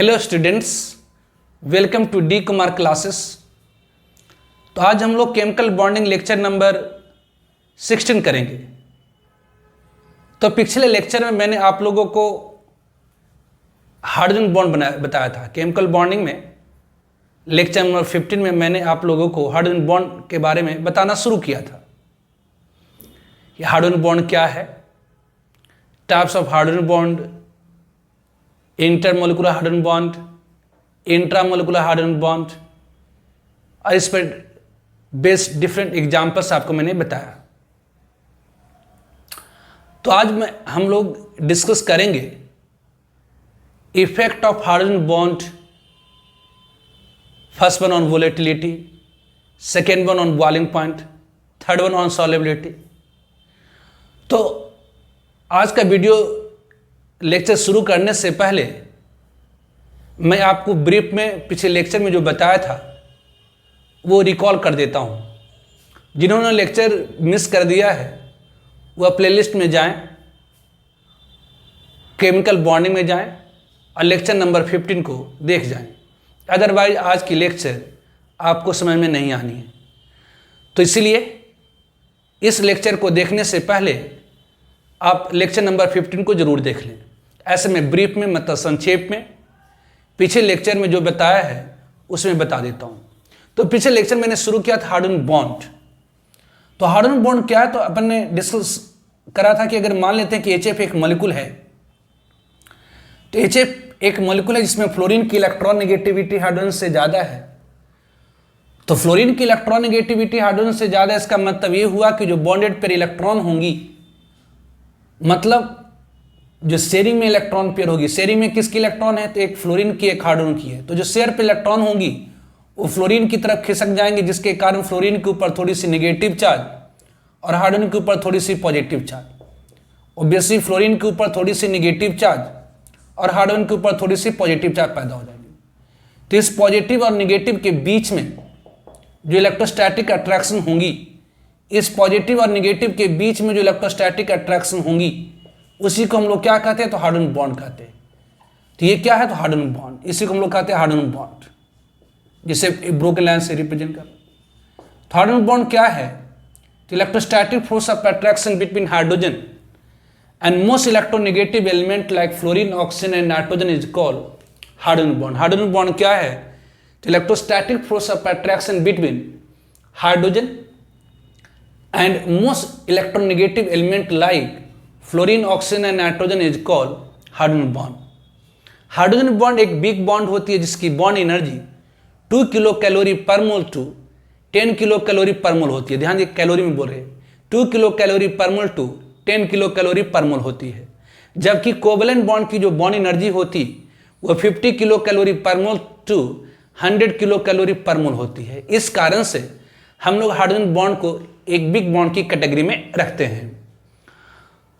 Hello students, welcome to D Kumar classes. तो आज हम लोग केमिकल बॉन्डिंग लेक्चर नंबर 16 करेंगे। तो पिछले लेक्चर में मैंने आप लोगों को हाइड्रोजन बॉन्ड बताया था। केमिकल बॉन्डिंग में लेक्चर नंबर 15 में मैंने आप लोगों को हाइड्रोजन बॉन्ड के बारे में बताना शुरू किया था। ये हाइड्रोजन बॉन्ड क्या है, types of hydrogen bond, intermolecular hydrogen bond, intramolecular hydrogen bond, और इस पर बेस्ड डिफरेंट एग्जाम्पल्स आपको मैंने बताया। तो आज हम लोग डिस्कस करेंगे effect of hydrogen bond. First one on volatility, second one on boiling point, third one on solubility. तो आज का वीडियो लेक्चर शुरू करने से पहले मैं आपको ब्रीफ में पिछले लेक्चर में जो बताया था वो रिकॉल कर देता हूं। जिन्होंने लेक्चर मिस कर दिया है वह प्लेलिस्ट में जाएं, केमिकल बॉन्डिंग में जाएं और लेक्चर नंबर 15 को देख जाएं। अदरवाइज आज की लेक्चर आपको समझ में नहीं आनी है। तो इसीलिए इस लेक्चर को देखने से पहले आप लेक्चर नंबर 15 को जरूर देख लें। ऐसे में ब्रीफ में, मतलब संक्षेप में, पिछले लेक्चर में जो बताया है उसमें बता देता हूं। तो पिछले लेक्चर मैंने शुरू किया था हाइड्रोजन बॉन्ड। तो हाइड्रोजन बॉन्ड क्या है, तो अपन ने डिस्कस करा था कि अगर मान लेते हैं कि HF एक मॉलिक्यूल है, तो HF एक मॉलिक्यूल है जिसमें फ्लोरीन की इलेक्ट्रॉन नेगेटिविटी हाइड्रोजन से ज़्यादा है। तो फ्लोरीन की इलेक्ट्रॉन नेगेटिविटी हाइड्रोजन से ज़्यादा, इसका मतलब ये हुआ कि जो बॉन्डेड पेयर इलेक्ट्रॉन होंगी, मतलब जो शेयरिंग में इलेक्ट्रॉन पेयर होगी, शेयरिंग में किसकी इलेक्ट्रॉन है, तो एक फ्लोरीन की एक हाइड्रोजन की है। तो जो शेयर पे इलेक्ट्रॉन होंगी वो फ्लोरीन की तरफ खिसक जाएंगे, जिसके कारण फ्लोरीन के ऊपर थोड़ी सी नेगेटिव चार्ज और हाइड्रोजन के ऊपर थोड़ी सी पॉजिटिव चार्ज। ऑब्वियसली फ्लोरीन के ऊपर थोड़ी सी नेगेटिव चार्ज और हाइड्रोजन के ऊपर थोड़ी सी पॉजिटिव चार्ज पैदा हो जाएगी। तो इस पॉजिटिव और नेगेटिव के बीच में जो इलेक्ट्रोस्टैटिक अट्रैक्शन होंगी, इस पॉजिटिव और नेगेटिव के बीच में जो इलेक्ट्रोस्टैटिक अट्रैक्शन होंगी, उसी को हम लोग क्या कहते हैं, तो हाइड्रोजन बॉन्ड कहते हैं। तो ये क्या है, तो हाइड्रोजन बॉन्ड, इसी को हम लोग कहते हैं हाइड्रोजन बॉन्ड, जिसे ब्रोकन लाइन से रिप्रेजेंट कर। तो हाइड्रोजन बॉन्ड क्या है, तो electrostatic force of attraction between hydrogen and most electronegative element like fluorine, oxygen and nitrogen is called hydrogen bond. Hydrogen bond क्या है, तो electrostatic force of attraction between hydrogen and most electronegative element like fluorine, oxygen and nitrogen is called hydrogen bond. Hydrogen bond एक big bond होती है जिसकी bond energy 2 kilo calorie पर मोल to 10 kilo calorie पर मोल होती है। ध्यान दीजिए, कैलोरी में बोल रहे हैं, 2 किलो कैलोरी पर मोल टू 10 किलो कैलोरी पर मोल होती है। जबकि कोवलेंट बॉन्ड की जो बॉन्ड एनर्जी होती वो 50 किलो कैलोरी पर मोल टू 100 किलो कैलोरी पर मोल होती है। इस कारण से हम लोग हाइड्रोजन बॉन्ड को एक बिग बॉन्ड की कैटेगरी में रखते हैं।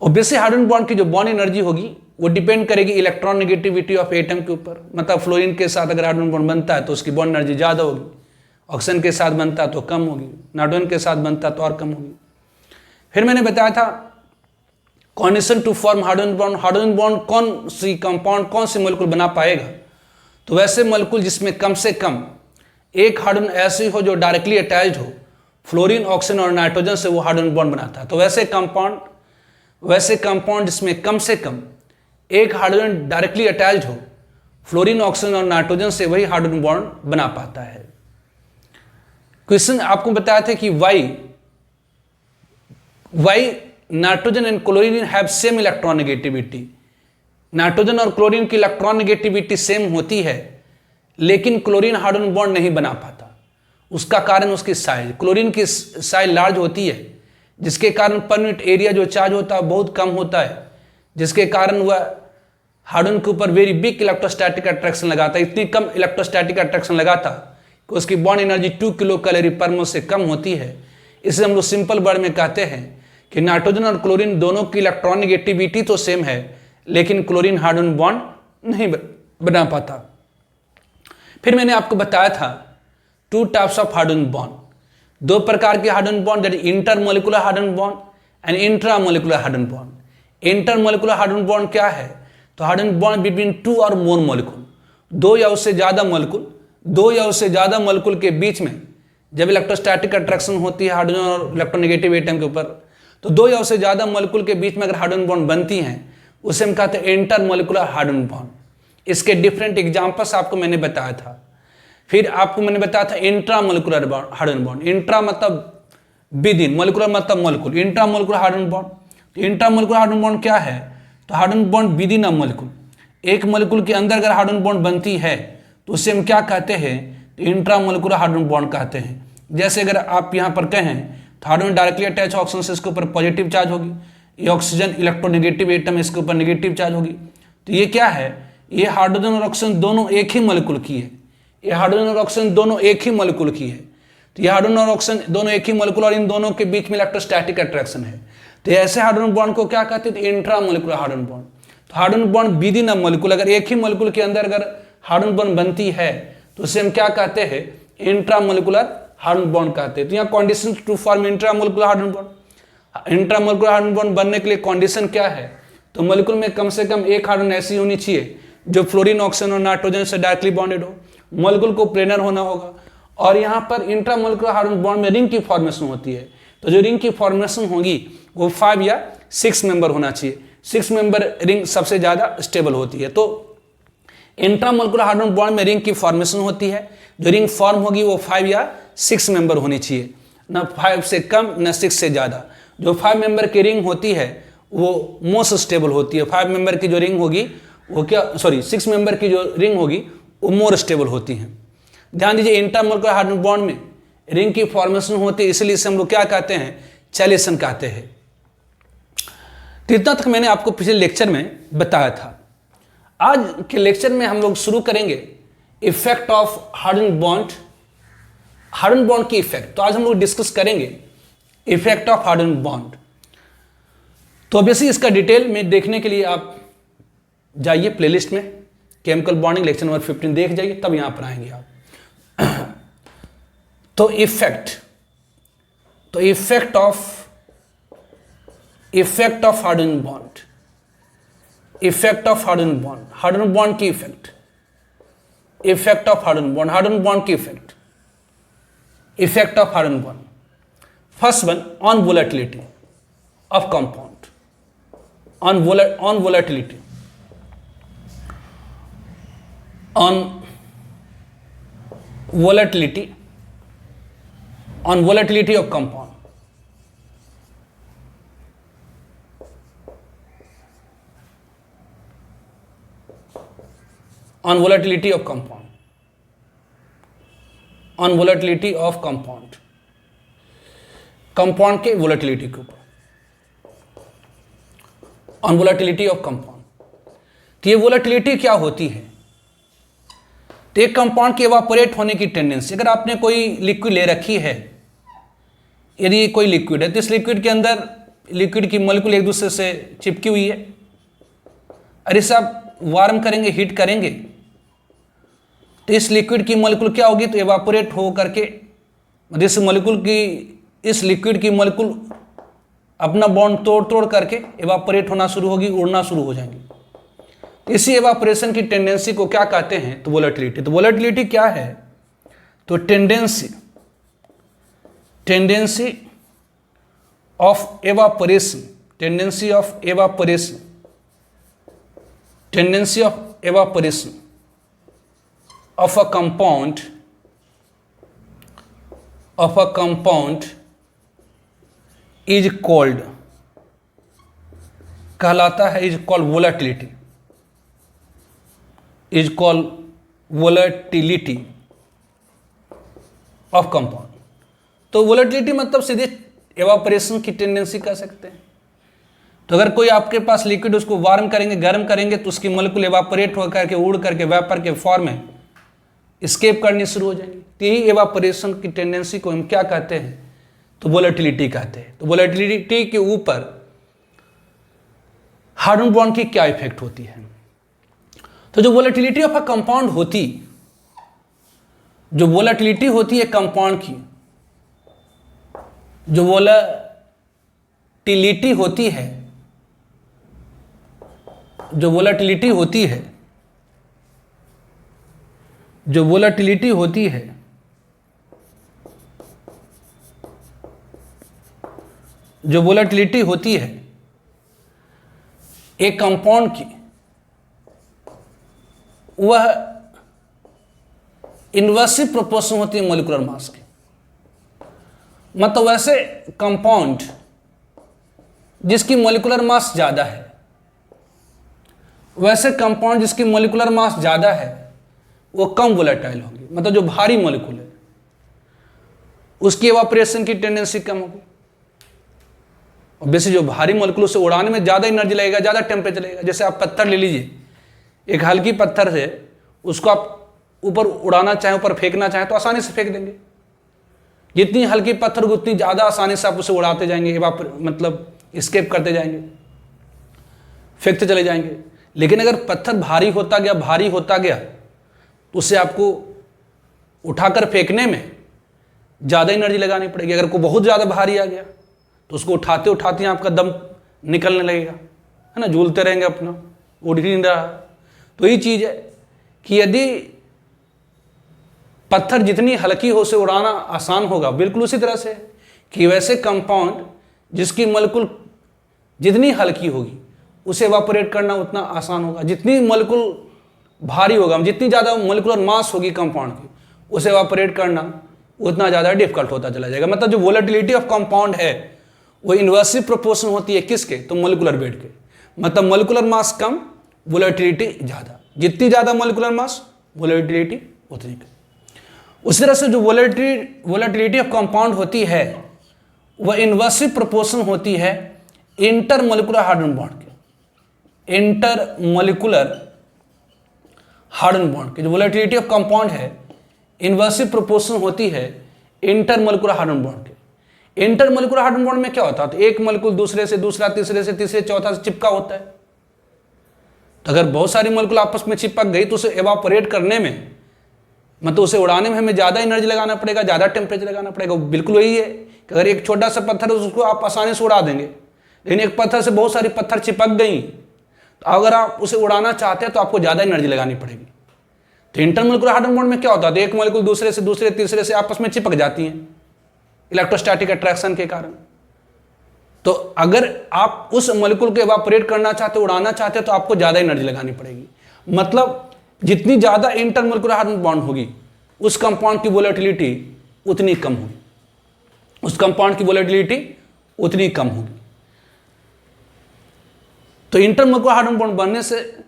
ऑब्वियसली हाइड्रोजन बॉन्ड की जो बॉन्ड एनर्जी होगी वो डिपेंड करेगी इलेक्ट्रॉन नेगेटिविटी ऑफ एटम के ऊपर। मतलब फ्लोरीन के साथ अगर हाइड्रोजन बॉन्ड बनता है तो उसकी बॉन्ड एनर्जी ज़्यादा होगी, ऑक्सीजन के साथ बनता है तो कम होगी, नाइट्रोजन के साथ बनता है तो और कम होगी। फिर मैंने बताया था condition to form hydrogen bond. Hydrogen bond कौन सी कंपाउंड, कौन सी मॉलिक्यूल बना पाएगा, तो वैसे मॉलिक्यूल जिसमें कम से कम एक हाइड्रोजन ऐसी हो जो डायरेक्टली अटैच्ड हो फ्लोरीन, ऑक्सीजन और नाइट्रोजन से, वो हाइड्रोजन बॉन्ड बनाता है। तो वैसे कंपाउंड जिसमें कम से कम एक हाइड्रोजन डायरेक्टली अटैच्ड हो फ्लोरीन, ऑक्सीजन और नाइट्रोजन से, वही हाइड्रोजन बॉन्ड बना पाता है। क्वेश्चन आपको बताया था कि why nitrogen and chlorine have same electron negativity. Nitrogen और क्लोरीन की इलेक्ट्रॉन नेगेटिविटी सेम होती है, लेकिन क्लोरीन हाइड्रोजन बॉन्ड नहीं बना पाता। उसका कारण उसकी साइज, क्लोरीन की साइज लार्ज होती है, जिसके कारण पर यूनिट एरिया जो चार्ज होता है बहुत कम होता है, जिसके कारण वह हाइड्रोजन के ऊपर वेरी बिग इलेक्ट्रोस्टैटिक अट्रैक्शन लगाता है। इतनी कम इलेक्ट्रोस्टैटिक अट्रैक्शन लगाता कि उसकी बॉन्ड एनर्जी 2 किलो कैलोरी पर मोल से कम होती है। इसे हम लोग सिंपल वर्ड में कहते हैं कि नाइट्रोजन और क्लोरीन दोनों की इलेक्ट्रॉन नेगेटिविटी तो सेम है, लेकिन क्लोरीन हाइड्रोजन बॉन्ड नहीं बना पाता। फिर मैंने आपको बताया था 2 टाइप्स ऑफ हाइड्रोजन बॉन्ड, 2 प्रकार के hydrogen bond, that intermolecular hydrogen bond and intramolecular hydrogen bond. Intermolecular hydrogen bond क्या है, तो हाइड्रोजन बॉन्ड बिटवीन 2 और मोर मॉलिक्यूल, दो या उससे ज़्यादा मॉलिक्यूल के बीच में जब इलेक्ट्रोस्टैटिक अट्रैक्शन होती है हाइड्रोजन और इलेक्ट्रोनेगेटिव एटम के ऊपर, तो दो या उससे ज़्यादा मॉलिक्यूल के बीच में अगर हाइड्रोजन बॉन्ड बनती हैं उसे हम कहते हैं इंटरमॉलिक्यूलर हाइड्रोजन बॉन्ड। इसके डिफरेंट एग्जाम्पल्स आपको मैंने बताया था। फिर आपको मैंने बताया था इंट्रामोलिकुलर हाइड्रोजन बॉन्ड। इंट्रा मतलब विद इन, मोलिकुलर मतलब molecule, intramolecular hydrogen bond. Intramolecular hydrogen bond क्या है? तो hydrogen bond within a molecule, एक मोलिकुल के अंदर अगर हाइड्रोजन बॉन्ड बनती है तो उसे हम क्या कहते हैं? तो इंट्रामोलिकुलर हाइड्रोजन बॉन्ड कहते हैं। जैसे अगर आप यहाँ पर कहें तो हाइड्रोजन डायरेक्टली अटैच ऑक्सीजन से इसके ऊपर पॉजिटिव चार्ज होगी, ये ऑक्सीजन इलेक्ट्रोनेगेटिव एटम इसके ऊपर नेगेटिव चार्ज होगी। तो ये क्या है? ये हाइड्रोजन और ऑक्सीजन दोनों एक ही मोलिकुल की है। ये हाइड्रोजन और ऑक्सीजन दोनों एक ही मोलिकुल की है। तो ये हाइड्रोजन और ऑक्सीजन दोनों एक ही मोलिकुल और इन दोनों के बीच में इलेक्ट्रोस्टैटिक अट्रैक्शन है। तो ऐसे हाइड्रोजन बॉन्ड को क्या कहते हैं? Intramolecular hydrogen bond. तो hydrogen bond within a molecule, अगर एक ही मोलिकुल के अंदर अगर हाइड्रोजन बॉन्ड बनती है तो उसे हम क्या कहते हैं? इंट्रामोलिकुलर हाइड्रोजन बॉन्ड कहते हैं। तो यहाँ condition to form intramolecular hydrogen bond, intramolecular hydrogen bond बनने के लिए कंडीशन क्या है? तो मोलिकुल में कम से कम एक हाइड्रोजन ऐसी होनी चाहिए जो फ्लोरीन, ऑक्सीजन और नाइट्रोजन से डायरेक्टली बॉन्डेड हो। मोलिकुल को प्लेनर होना होगा। और यहाँ पर इंट्रामोलिकुलर हाइड्रोजन बॉन्ड में रिंग की फॉर्मेशन होती है। तो जो रिंग की फॉर्मेशन होगी वो 5 या 6 मेंबर होना चाहिए। 6 मेंबर रिंग सबसे ज़्यादा स्टेबल होती है। तो इंट्रामोलिकुलर हाइड्रोजन बॉन्ड में रिंग की फॉर्मेशन होती है। जो रिंग फॉर्म होगी वो 5 या 6 मेंबर होनी चाहिए, ना 5 से कम ना 6 से ज़्यादा। जो 5 मेंबर की रिंग होती है वो मोस्ट स्टेबल होती है। 5 मेंबर की जो रिंग होगी वो 6 मेंबर की जो रिंग होगी वो मोर स्टेबल होती हैं। ध्यान दीजिए, इंट्रामोलिकुलर हाइड्रोजन बॉन्ड में रिंग की फॉर्मेशन होती है, इसलिए इसे हम लोग क्या कहते हैं? चैलेशन कहते हैं। तो इतना तक मैंने आपको पिछले लेक्चर में बताया था। आज के लेक्चर में हम लोग शुरू करेंगे effect of hydrogen bond, hydrogen bond की इफेक्ट। तो आज हम लोग डिस्कस करेंगे इफेक्ट ऑफ हाइड्रोजन बॉन्ड। तो ऑब्वियसली इसका डिटेल में देखने के लिए आप जाइए प्लेलिस्ट में, केमिकल बॉन्डिंग लेक्चर नंबर 15 देख जाइए, तब यहां पर आएंगे आप। तो effect of hydrogen bond, effect of hydrogen bond, hydrogen bond की effect, effect of hydrogen bond की effect, effect of hydrogen bond. First one, on volatility of compound, on volatility, on volatility of compound, on volatility of compound, on volatility of compound, compound के volatility के ऊपर, on volatility of compound. तो ये volatility क्या होती है? तो एक कंपाउंड के एवापोरेट होने की टेंडेंसी, अगर आपने कोई लिक्विड ले रखी है, यदि कोई लिक्विड है तो इस लिक्विड के अंदर लिक्विड की मॉलिक्यूल एक दूसरे से चिपकी हुई है, और इसे आप वार्म करेंगे, हीट करेंगे, तो इस लिक्विड की मॉलिक्यूल क्या होगी? तो एवापोरेट हो करके इस मॉलिक्यूल की, इस लिक्विड की मॉलिक्यूल अपना बॉन्ड तोड़ करके एवापोरेट होना शुरू होगी, उड़ना शुरू हो जाएंगी। इसी एवापोरेशन की टेंडेंसी को क्या कहते हैं? तो वोलेटिलिटी। तो वोलेटिलिटी क्या है? तो tendency of evaporation, tendency of evaporation, tendency of evaporation of a compound is called, कहलाता है, is called volatility, is called volatility of compound. तो वोलेटिलिटी मतलब सीधे एवापोरेशन की टेंडेंसी कह सकते हैं। तो अगर कोई आपके पास लिक्विड, उसको वार्म करेंगे, गर्म करेंगे, तो उसकी मॉलिक्यूल एवापोरेट हो करके, उड़ करके वेपर के फॉर्म में स्केप करनी शुरू हो जाएंगी। तो यही एवापोरेशन की टेंडेंसी को हम क्या कहते हैं? तो वोलेटिलिटी कहते हैं। तो वोलेटिलिटी के ऊपर हाइड्रोजन बॉन्ड की क्या इफेक्ट होती है? तो जो वोलेटिलिटी ऑफ अ कंपाउंड होती, जो वोलेटिलिटी होती है कंपाउंड की, जो वोलेटिलिटी होती है, जो वोलेटिलिटी होती है जो वोलेटिलिटी होती है एक कंपाउंड की, वह इन्वर्सली प्रोपोर्शनल होती है मॉलिक्यूलर मास की। मतलब वैसे कंपाउंड जिसकी मॉलिक्यूलर मास ज़्यादा है, वो कम वोलेटाइल होगी। मतलब जो भारी मॉलिक्यूल है उसकी एवापोरेशन की टेंडेंसी कम होगी। वैसे जो भारी मॉलिक्यूल से उड़ाने में ज़्यादा एनर्जी लगेगा, ज़्यादा टेम्परेचर लगेगा। जैसे आप पत्थर ले लीजिए, एक हल्की पत्थर से उसको आप ऊपर उड़ाना चाहें, ऊपर फेंकना चाहें तो आसानी से फेंक देंगे। जितनी हल्की पत्थर होगी उतनी ज़्यादा आसानी से आप उसे उड़ाते जाएंगे, मतलब स्केप करते जाएंगे, फेंकते चले जाएंगे। लेकिन अगर पत्थर भारी होता गया तो उसे आपको उठाकर फेंकने में ज़्यादा एनर्जी लगानी पड़ेगी। अगर कोई बहुत ज़्यादा भारी आ गया तो उसको उठाते उठाते आपका दम निकलने लगेगा, है ना, झूलते रहेंगे, अपना उड़ ही नहीं रहा। तो यही चीज़ है कि यदि पत्थर जितनी हल्की हो उसे उड़ाना आसान होगा, बिल्कुल उसी तरह से कि वैसे कंपाउंड जिसकी मॉलिक्यूल जितनी हल्की होगी उसे एवापोरेट करना उतना आसान होगा। जितनी मॉलिक्यूल भारी होगा, जितनी ज़्यादा मॉलिक्यूलर मास होगी कंपाउंड की, उसे एवापोरेट करना उतना ज़्यादा डिफिकल्ट होता चला जाएगा। मतलब जो वोलेटिलिटी ऑफ कंपाउंड है वो इन्वर्सली प्रोपोर्शनल होती है किसके? तो मॉलिक्यूलर वेट के। मतलब मॉलिक्यूलर मास कम, वोलेटिलिटी ज़्यादा। जितनी ज़्यादा मॉलिक्यूलर मास, वोलेटिलिटी उतनी कम। उसी तरह से जो वोलेटिलिटी ऑफ कंपाउंड होती है वह इन्वर्सली प्रोपोर्शनल होती है इंटरमॉलिक्यूलर हाइड्रोजन बॉन्ड के। इंटरमॉलिक्यूलर हाइड्रोजन बॉन्ड की जो वोलेटिलिटी ऑफ कंपाउंड है इन्वर्सली प्रोपोर्शनल होती है इंटरमॉलिक्यूलर हाइड्रोजन बॉन्ड के। इंटरमॉलिक्यूलर हाइड्रोजन बॉन्ड में क्या होता है? तो एक मॉलिक्यूल दूसरे से, दूसरा तीसरे से, तीसरे चौथा से चिपका होता है। तो अगर बहुत सारी मॉलिक्यूल आपस में चिपक गई तो उसे एवापोरेट करने में, मतलब उसे उड़ाने में हमें ज़्यादा एनर्जी लगाना पड़ेगा, ज़्यादा टेम्परेचर लगाना पड़ेगा। बिल्कुल वही है कि अगर एक छोटा सा पत्थर है उसको आप आसानी से उड़ा देंगे, लेकिन एक पत्थर से बहुत सारी पत्थर चिपक गई तो अगर आप उसे उड़ाना चाहते हैं तो आपको ज़्यादा एनर्जी लगानी पड़ेगी। तो इंटरमॉलिक्यूलर हाइड्रोजन बॉन्ड में क्या होता है? तो एक मॉलिक्यूल दूसरे से, दूसरे तीसरे से आपस में चिपक जाती हैं इलेक्ट्रोस्टैटिक अट्रैक्शन के कारण। तो अगर आप उस मॉलिक्यूल को एवापोरेट करना चाहते, उड़ाना चाहते तो आपको ज़्यादा एनर्जी लगानी पड़ेगी। मतलब जितनी ज़्यादा इंटरमॉलिक्यूलर हाइड्रोजन बॉन्ड होगी उस कंपाउंड की वोलेटिलिटी उतनी कम होगी, तो इंटरमॉलिक्यूलर हाइड्रोजन बॉन्ड बनने से,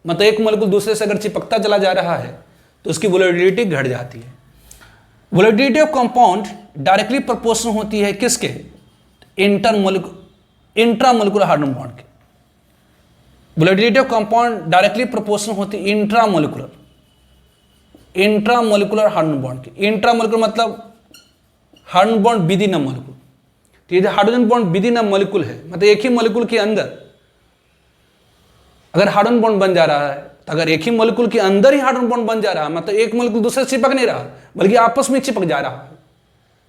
मतलब एक मॉलिक्यूल दूसरे से अगर चिपकता चला जा रहा है तो उसकी वोलेटिलिटी घट जाती है। Volatility of compound directly proportional होती है किसके? इंट्रामॉलिक्यूलर हाइड्रोजन बॉन्ड के। Volatility of compound directly proportional होती है इंट्रामॉलिक्यूलर हाइड्रोजन बॉन्ड के। इंट्रामॉलिक्यूलर मतलब hydrogen bond within a molecule. तो ये hydrogen bond within a molecule है, मतलब एक ही मॉलिक्यूल के अंदर अगर हाइड्रोजन बॉन्ड बन जा रहा है, तो अगर एक ही मॉलिक्यूल के अंदर ही हाइड्रोजन बॉन्ड बन जा रहा है, मतलब एक मॉलिक्यूल दूसरे से चिपक नहीं रहा बल्कि आपस में चिपक जा रहा है।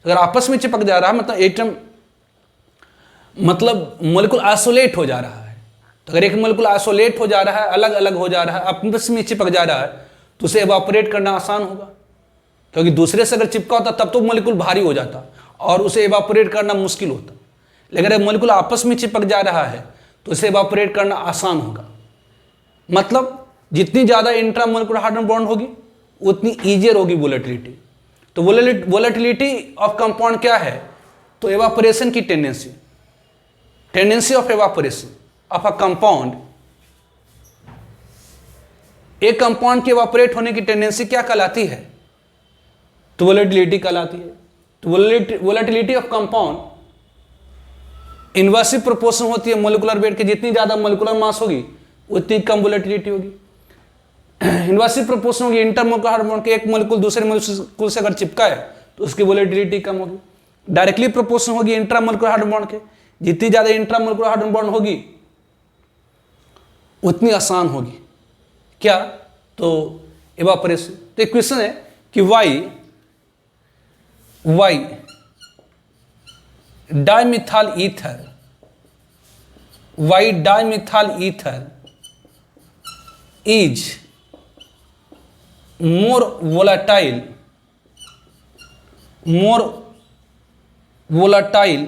अगर आपस में चिपक जा रहा है मतलब मॉलिक्यूल आइसोलेट हो जा रहा है। तो अगर एक मॉलिक्यूल आइसोलेट हो जा रहा है, अलग अलग हो जा रहा है, आपस में चिपक जा रहा है, तो उसे एवापोरेट करना आसान होगा, क्योंकि दूसरे से अगर चिपका होता तब तो मॉलिक्यूल भारी हो जाता और उसे एवापोरेट करना मुश्किल होता। लेकिन अगर मॉलिक्यूल आपस में चिपक जा रहा है तो उसे एवापोरेट करना आसान होगा। मतलब जितनी ज़्यादा इंट्रामॉलिक्यूलर हाइड्रोजन बॉन्ड होगी उतनी ईजियर होगी वोलेटिलिटी। तो वोलेटिलिटी ऑफ कंपाउंड क्या है? तो एवापोरेशन की tendency of evaporation of a compound. एक कंपाउंड के एवापोरेट होने की टेंडेंसी क्या कहलाती है? तो वोलेटिलिटी कहलाती है। तो volatility of compound inversely proportional होती है मॉलिक्यूलर वेट के। जितनी ज़्यादा मॉलिक्यूलर मास होगी उतनी कम वोलेटिलिटी होगी। इन्वर्सली प्रोपोर्शनल होगी इंटरमॉलिक्यूलर हाइड्रोजन बॉन्ड के। एक मॉलिक्यूल दूसरे मॉलिक्यूल से अगर चिपका है तो उसकी वोलेटिलिटी कम होगी। डायरेक्टली प्रोपोर्शनल होगी इंट्रामॉलिक्यूलर हाइड्रोजन बॉन्ड के। जितनी ज़्यादा इंट्रामॉलिक्यूलर हाइड्रोजन बॉन्ड होगी उतनी आसान होगी क्या? तो एवापोरेशन। तो एक क्वेश्चन है कि why dimethyl ether is more volatile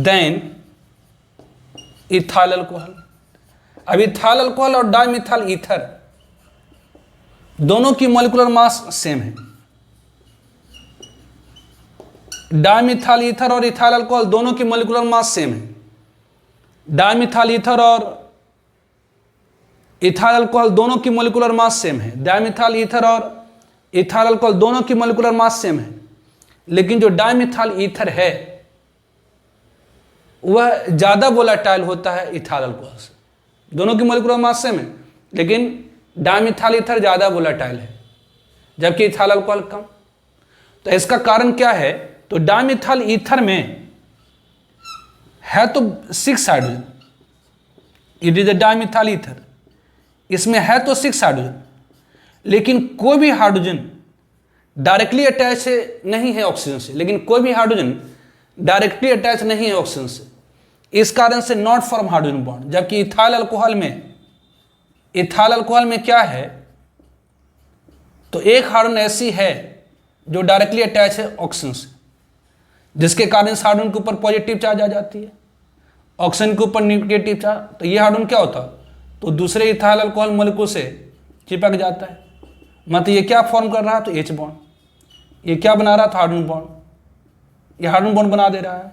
than ethyl alcohol. अब इथाइल अल्कोहल और डाइमिथाइल ईथर दोनों की मॉलिक्यूलर मास सेम है। डाइमिथाइल ईथर और इथाइल अल्कोहल दोनों की मॉलिक्यूलर मास सेम है। डाइमिथाइल ईथर और इथाइल अल्कोहल दोनों की मॉलिक्यूलर मास सेम है। डाइमिथाइल ईथर और इथाइल अल्कोहल दोनों की मॉलिक्यूलर मास सेम है, लेकिन जो डाइमिथाइल ईथर है वह ज़्यादा वोलेटाइल होता है इथाइल अल्कोहल से। दोनों की मॉलिक्यूलर मास सेम है, लेकिन डाइमिथाइल ईथर ज़्यादा वोलेटाइल है जबकि इथाइल अल्कोहल कम। तो इसका कारण क्या है? तो डाइमिथाइल ईथर में है तो 6 hydrogen, it is a dimethyl ether, इसमें है तो 6 हाइड्रोजन, लेकिन कोई भी हाइड्रोजन डायरेक्टली अटैच नहीं है ऑक्सीजन से, लेकिन कोई भी हाइड्रोजन डायरेक्टली अटैच नहीं है ऑक्सीजन से, इस कारण से नॉट फॉर्म हाइड्रोजन बॉन्ड। जबकि इथाइल अल्कोहल में क्या है? तो एक हाइड्रोजन ऐसी है जो डायरेक्टली अटैच है ऑक्सीजन से, जिसके कारण इस हाइड्रोजन के ऊपर पॉजिटिव चार्ज आ जाती है, ऑक्सीजन के ऊपर निगेटिव चार्ज। तो ये हाइड्रोजन क्या होता? तो दूसरे इथाइल अल्कोहल मॉलिक्यूल से चिपक जाता है। मतलब ये क्या फॉर्म कर रहा है? तो H बॉन्ड। ये क्या बना रहा था? Hydrogen bond. ये हाइड्रोजन बॉन्ड बना दे रहा है,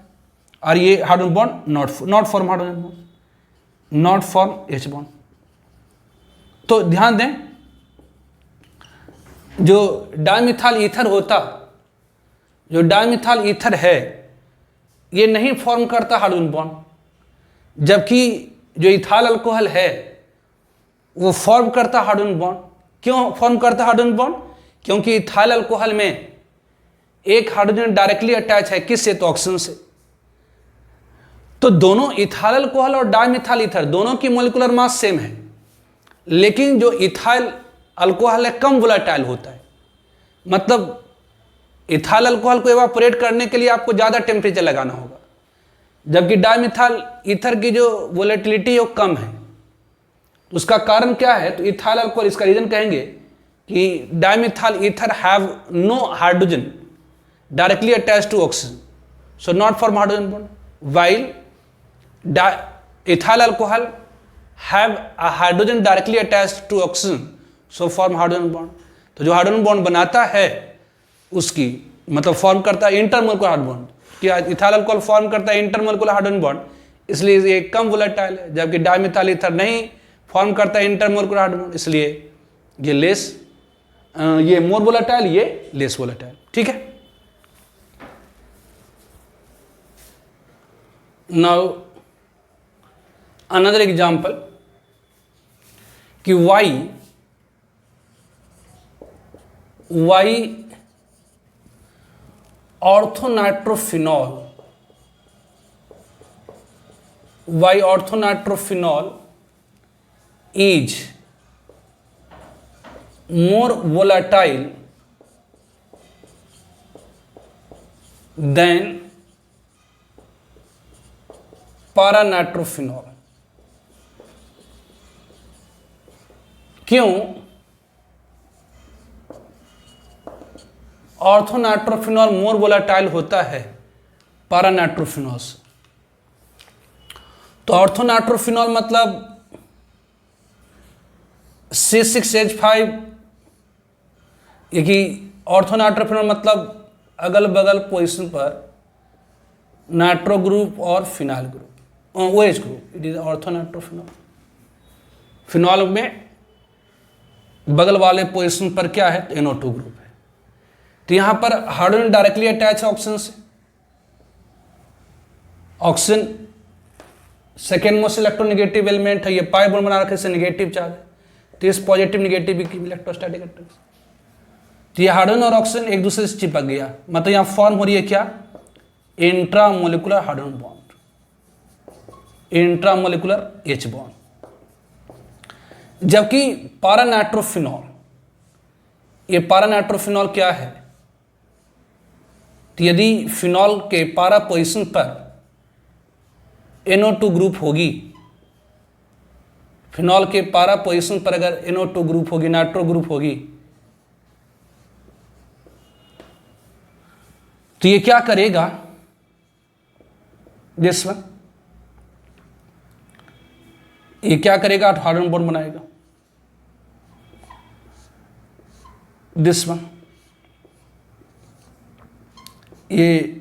और ये hydrogen bond not form hydrogen bond, not form H bond. तो ध्यान दें, जो डाइमिथाइल ईथर है ये नहीं फॉर्म करता हाइड्रोजन बॉन्ड, जबकि जो इथाइल अल्कोहल है वो फॉर्म करता हाइड्रोजन बॉन्ड। क्यों फॉर्म करता हाइड्रोजन बॉन्ड? क्योंकि इथाइल अल्कोहल में एक हाइड्रोजन डायरेक्टली अटैच है किससे? तो ऑक्सीजन से। तो दोनों इथाइल अल्कोहल और डाइमिथाइल ईथर दोनों की मॉलिक्यूलर मास सेम है, लेकिन जो इथाइल अल्कोहल है कम वोलेटाइल होता है। मतलब इथाइल अल्कोहल को इवापोरेट करने के लिए आपको ज़्यादा टेम्परेचर लगाना होगा, जबकि डाइमिथाइल ईथर की जो वोलेटिलिटी है वो कम है। उसका कारण क्या है? तो इथाइल अल्कोहल, इसका रीजन कहेंगे कि dimethyl ether have no hydrogen directly attach to oxygen, so not form hydrogen bond, while ethyl alcohol have a hydrogen directly attach to oxygen, so form hydrogen bond. तो जो hydrogen bond बनाता है उसकी मतलब form करता है intermolecular hydrogen bond, कि ethyl alcohol form करता है इंटरमोलिकुलर हाइड्रोजन बॉन्ड, इसलिए ये कम वोलेटाइल है। जबकि डाइमिथाइल ईथर नहीं फॉर्म करता है इंटरमोलिकुलर हाइड्रोजन बॉन्ड, इसलिए ये मोर वोलेटाइल, ये लेस वोलेटाइल। ठीक है। नाउ अनदर एग्जाम्पल कि why orthonitrophenol is more volatile than paranitrophenol। क्यों? ऑर्थोनाइट्रोफिनॉल मोर वोलेटाइल होता है पारानाइट्रोफिनॉल से। तो ऑर्थोनाइट्रोफिनॉल मतलब C6H5, ये कि ऑर्थोनाइट्रोफिनॉल मतलब अगल बगल पोजीशन पर नाइट्रो ग्रुप और phenyl group, OH group, it is orthonitrophenol. Phenol में बगल वाले पोजीशन पर क्या है? तो NO2 ग्रुप है। तो यहां पर हाइड्रोजन डायरेक्टली अटैच है ऑक्सीजन से, oxygen second most electronegative element है, ये पाई बॉन्ड बना रखे से नेगेटिव चार्ज है, तो इस पॉजिटिव नेगेटिव की इलेक्ट्रोस्टैटिक अट्रैक्शन। तो ये हाइड्रोजन और ऑक्सीजन एक दूसरे से चिपक गया, मतलब यहां फॉर्म हो रही है क्या? Intramolecular hydrogen bond, intramolecular H bond. जबकि पारानाइट्रोफिनॉल, ये पारानाइट्रोफिनॉल क्या है? तो यदि फिनॉल के पारा पोजीशन पर NO2 ग्रुप होगी फिनॉल के पारा पोजीशन पर अगर NO2 ग्रुप होगी, नाइट्रो ग्रुप होगी, तो ये क्या करेगा, दिस वन, ये क्या करेगा, हाइड्रोजन बॉन्ड बनाएगा। दिस वन, ये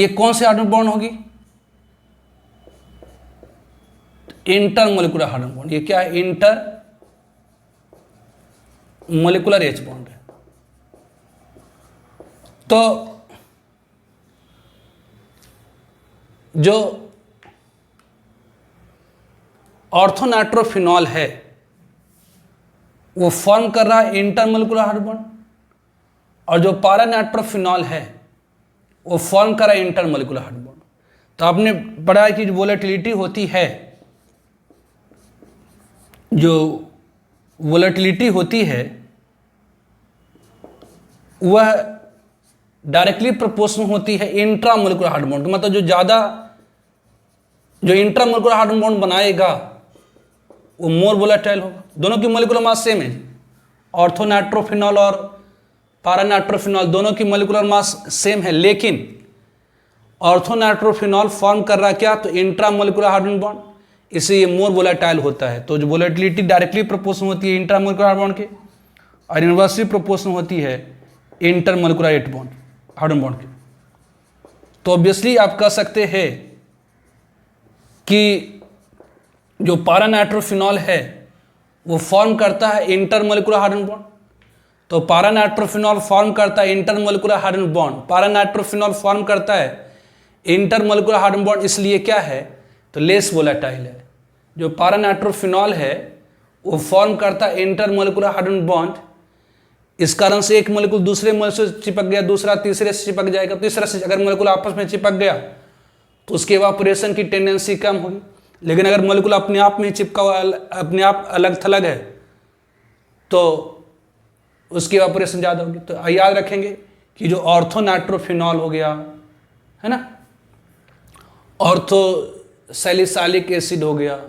कौन सी हाइड्रोजन बॉन्ड होगी, इंटर मोलिकुलर हाइड्रोजन बॉन्ड। ये क्या है, इंटर मोलिकुलर H बॉन्ड है। तो जो ऑर्थोनाइट्रोफिनॉल है वो फॉर्म कर रहा है इंटरमोलिकुलर हाइड्रोजन बॉन्ड, और जो पारानाइट्रोफिनॉल है वो फॉर्म कर रहा है इंटरमोलिकुलर हाइड्रोजन बॉन्ड। तो आपने पढ़ा है कि जो वोलेटिलिटी होती है, जो वोलेटिलिटी होती है वह डायरेक्टली प्रोपोर्शनल होती है इंट्रामोलिकुलर हाइड्रोजन बॉन्ड। मतलब जो ज़्यादा जो इंट्रामोलिकुलर हाइड्रोजन बॉन्ड बनाएगा वो मोर वोलेटाइल होगा। दोनों की मोलिकुलर मास सेम है, ऑर्थोनाइट्रोफिनॉल और पारानाइट्रोफिनॉल दोनों की मोलिकुलर मास सेम है, लेकिन ऑर्थोनाइट्रोफिनॉल फॉर्म कर रहा क्या, तो इंट्रामोलिकुलर हाइड्रोजन बॉन्ड, इससे ये मोर वोलेटाइल होता है। तो जो वोलेटिलिटी डायरेक्टली प्रोपोर्शनल होती है इंट्रामोलिकुलर हाइड्रोजन बॉन्ड के, और इनवर्सली प्रोपोर्शनल होती है इंटरमोलिकुलर हाइड्रोजन बॉन्ड के। तो ऑब्वियसली आप कह सकते हैं कि जो पारानाइट्रोफिनॉल है वो फॉर्म करता है इंटरमोलिकुलर हाइड्रोजन बॉन्ड। तो पारानाइट्रोफिनॉल फॉर्म करता है इंटरमोलिकुलर हाइड्रोजन बॉन्ड, पारानाइट्रोफिनॉल फॉर्म करता है इंटरमोलिकुलर हाइड्रोजन बॉन्ड, इसलिए क्या है, तो लेस वोलेटाइल है। जो पारानाइट्रोफिनॉल है वो फॉर्म करता है इंटरमोलिकुलर हाइड्रोजन बॉन्ड, इस कारण से एक मोलिकुल दूसरे मोलिकुल से चिपक गया, दूसरा तीसरे से चिपक जाएगा। तीसरा से अगर मोलिकुल आपस में चिपक गया तो उसके इवापोरेशन की टेंडेंसी कम होगी, लेकिन अगर मोलिकुल अपने आप में चिपका हुआ, अपने आप अलग थलग है, तो उसकी इवापोरेशन ज़्यादा होगी। तो याद रखेंगे कि जो ऑर्थोनाइट्रोफिनॉल हो गया है ना, ऑर्थोसैलिसाइलिक एसिड हो गया,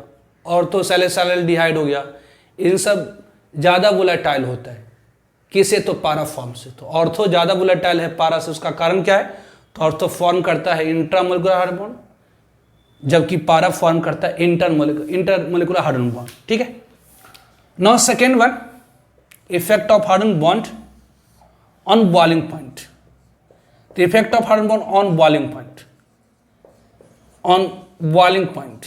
ऑर्थोसैलिसाइल्डिहाइड हो गया, इन सब ज़्यादा वोलेटाइल होता है। किसे, तो पारा फॉर्म से। तो ऑर्थो ज़्यादा वोलेटाइल है पारा से, उसका कारण क्या है, तो ऑर्थो फॉर्म करता है इंट्रामोलिकुलर हाइड्रोजन बॉन्ड, जबकि पारा फॉर्म करता है इंटरमोलिकुलर हाइड्रोजन बॉन्ड। ठीक है। Now second one, effect of hydrogen bond on boiling point. The effect of hydrogen bond on boiling point, on boiling point,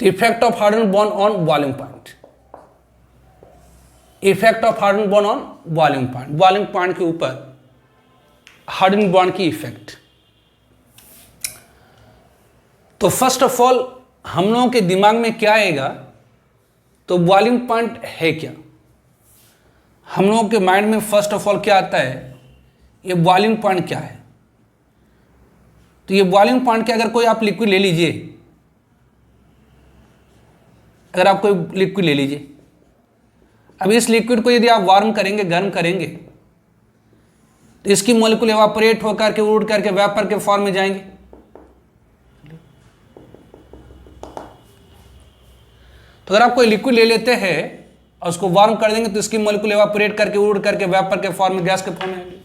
the effect of hydrogen bond on boiling point, effect of hydrogen bond on boiling point, boiling point के ऊपर hydrogen bond की effect. तो first of all हम लोगों के दिमाग में क्या आएगा, तो बॉइलिंग पॉइंट है क्या। हम लोगों के माइंड में फर्स्ट ऑफ ऑल क्या आता है, ये बॉइलिंग पॉइंट क्या है। तो ये बॉइलिंग पॉइंट के अगर कोई आप लिक्विड ले लीजिए, अगर आप कोई लिक्विड ले लीजिए, अब इस लिक्विड को यदि आप वार्म करेंगे, गर्म करेंगे, तो इसकी मॉलिक्यूल एवापोरेट होकर के उड़ करके वेपर के फॉर्म में जाएंगे। तो अगर आप कोई लिक्विड ले लेते हैं और उसको वार्म कर देंगे तो इसकी मॉलिक्यूल एवापोरेट करके उड़ करके वेपर के फॉर्म में, गैस के फॉर्म में आएंगे।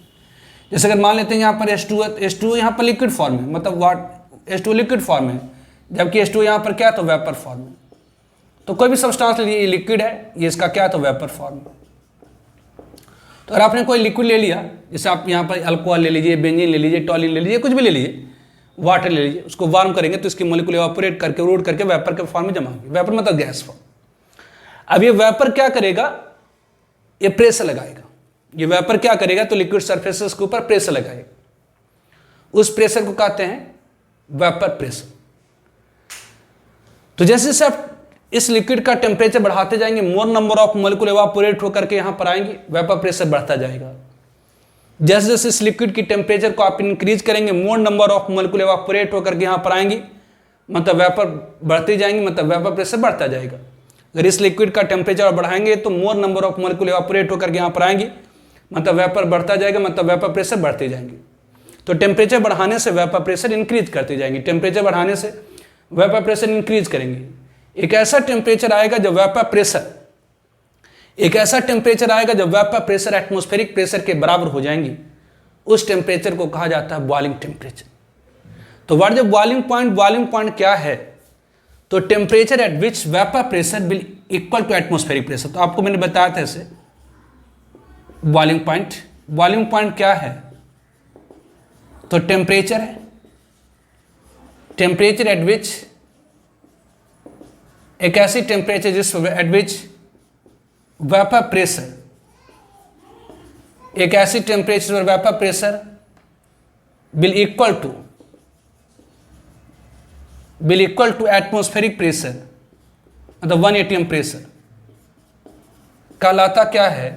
जैसे अगर मान लेते हैं यहाँ पर H2 है, H2 यहाँ पर लिक्विड फॉर्म है, मतलब H2 लिक्विड फॉर्म है, जबकि H2 यहाँ पर क्या है, तो वेपर फॉर्म है। तो कोई भी सब्सटेंस ले लीजिए, ये लिक्विड है, ये इसका क्या है, तो वेपर फॉर्म है। तो अगर आपने कोई लिक्विड ले लिया, जैसे आप यहाँ पर अल्कोहल ले लीजिए, बेंजीन ले लीजिए, टॉलिन ले लीजिए, कुछ भी ले लीजिए, वाटर ले लीजिए, उसको वार्म करेंगे तो इसकी मॉलिक्यूल एवापोरेट करके उड़ करके वेपर के फॉर्म में जमा होगी। वेपर मतलब गैस फॉर्म। अब ये वेपर क्या करेगा, ये प्रेशर लगाएगा। ये वेपर क्या करेगा, तो लिक्विड सरफेसेस के ऊपर प्रेशर लगाएगा। उस प्रेशर को कहते हैं वेपर प्रेशर। तो जैसे जैसे आप इस लिक्विड का टेम्परेचर बढ़ाते जाएंगे, मोर नंबर ऑफ मॉलिक्यूल एवापोरेट होकर के यहां पर आएंगे, वेपर प्रेशर बढ़ता जाएगा। जैसे जैसे इस लिक्विड की टेम्परेचर को आप इंक्रीज करेंगे, मोर नंबर ऑफ मॉलिक्यूल एवापोरेट होकर के यहां पर आएंगी, मतलब वेपर बढ़ती जाएंगी, मतलब वेपर प्रेशर बढ़ता जाएगा। अगर इस लिक्विड का टेम्परेचर बढ़ाएंगे तो मोर नंबर ऑफ मॉलिक्यूल एवापोरेट होकर के यहां पर आएंगी, मतलब वेपर बढ़ता जाएगा, मतलब वेपर प्रेशर बढ़ते जाएंगे। तो टेम्परेचर बढ़ाने से वेपर प्रेशर इंक्रीज करते जाएंगे, टेम्परेचर बढ़ाने से वेपर प्रेशर इंक्रीज करेंगे। एक ऐसा टेम्परेचर आएगा जब वेपर प्रेशर एटमॉस्फेरिक प्रेशर के बराबर हो जाएंगी, उस टेम्परेचर को कहा जाता है बॉइलिंग टेम्परेचर। तो व्हाट इज बॉइलिंग पॉइंट क्या है? तो temperature at which vapour pressure will equal to atmospheric pressure. तो आपको मैंने बताया था इसे बॉइलिंग पॉइंट क्या है? तो टेम्परेचर है, टेम्परेचर एट विच, एक ऐसी टेम्परेचर जिस एट विच वेपर प्रेशर, एक ऐसी टेम्परेचर पर vapour pressure will equal to atmospheric pressure, मतलब 1 atm प्रेशर कहलाता क्या है?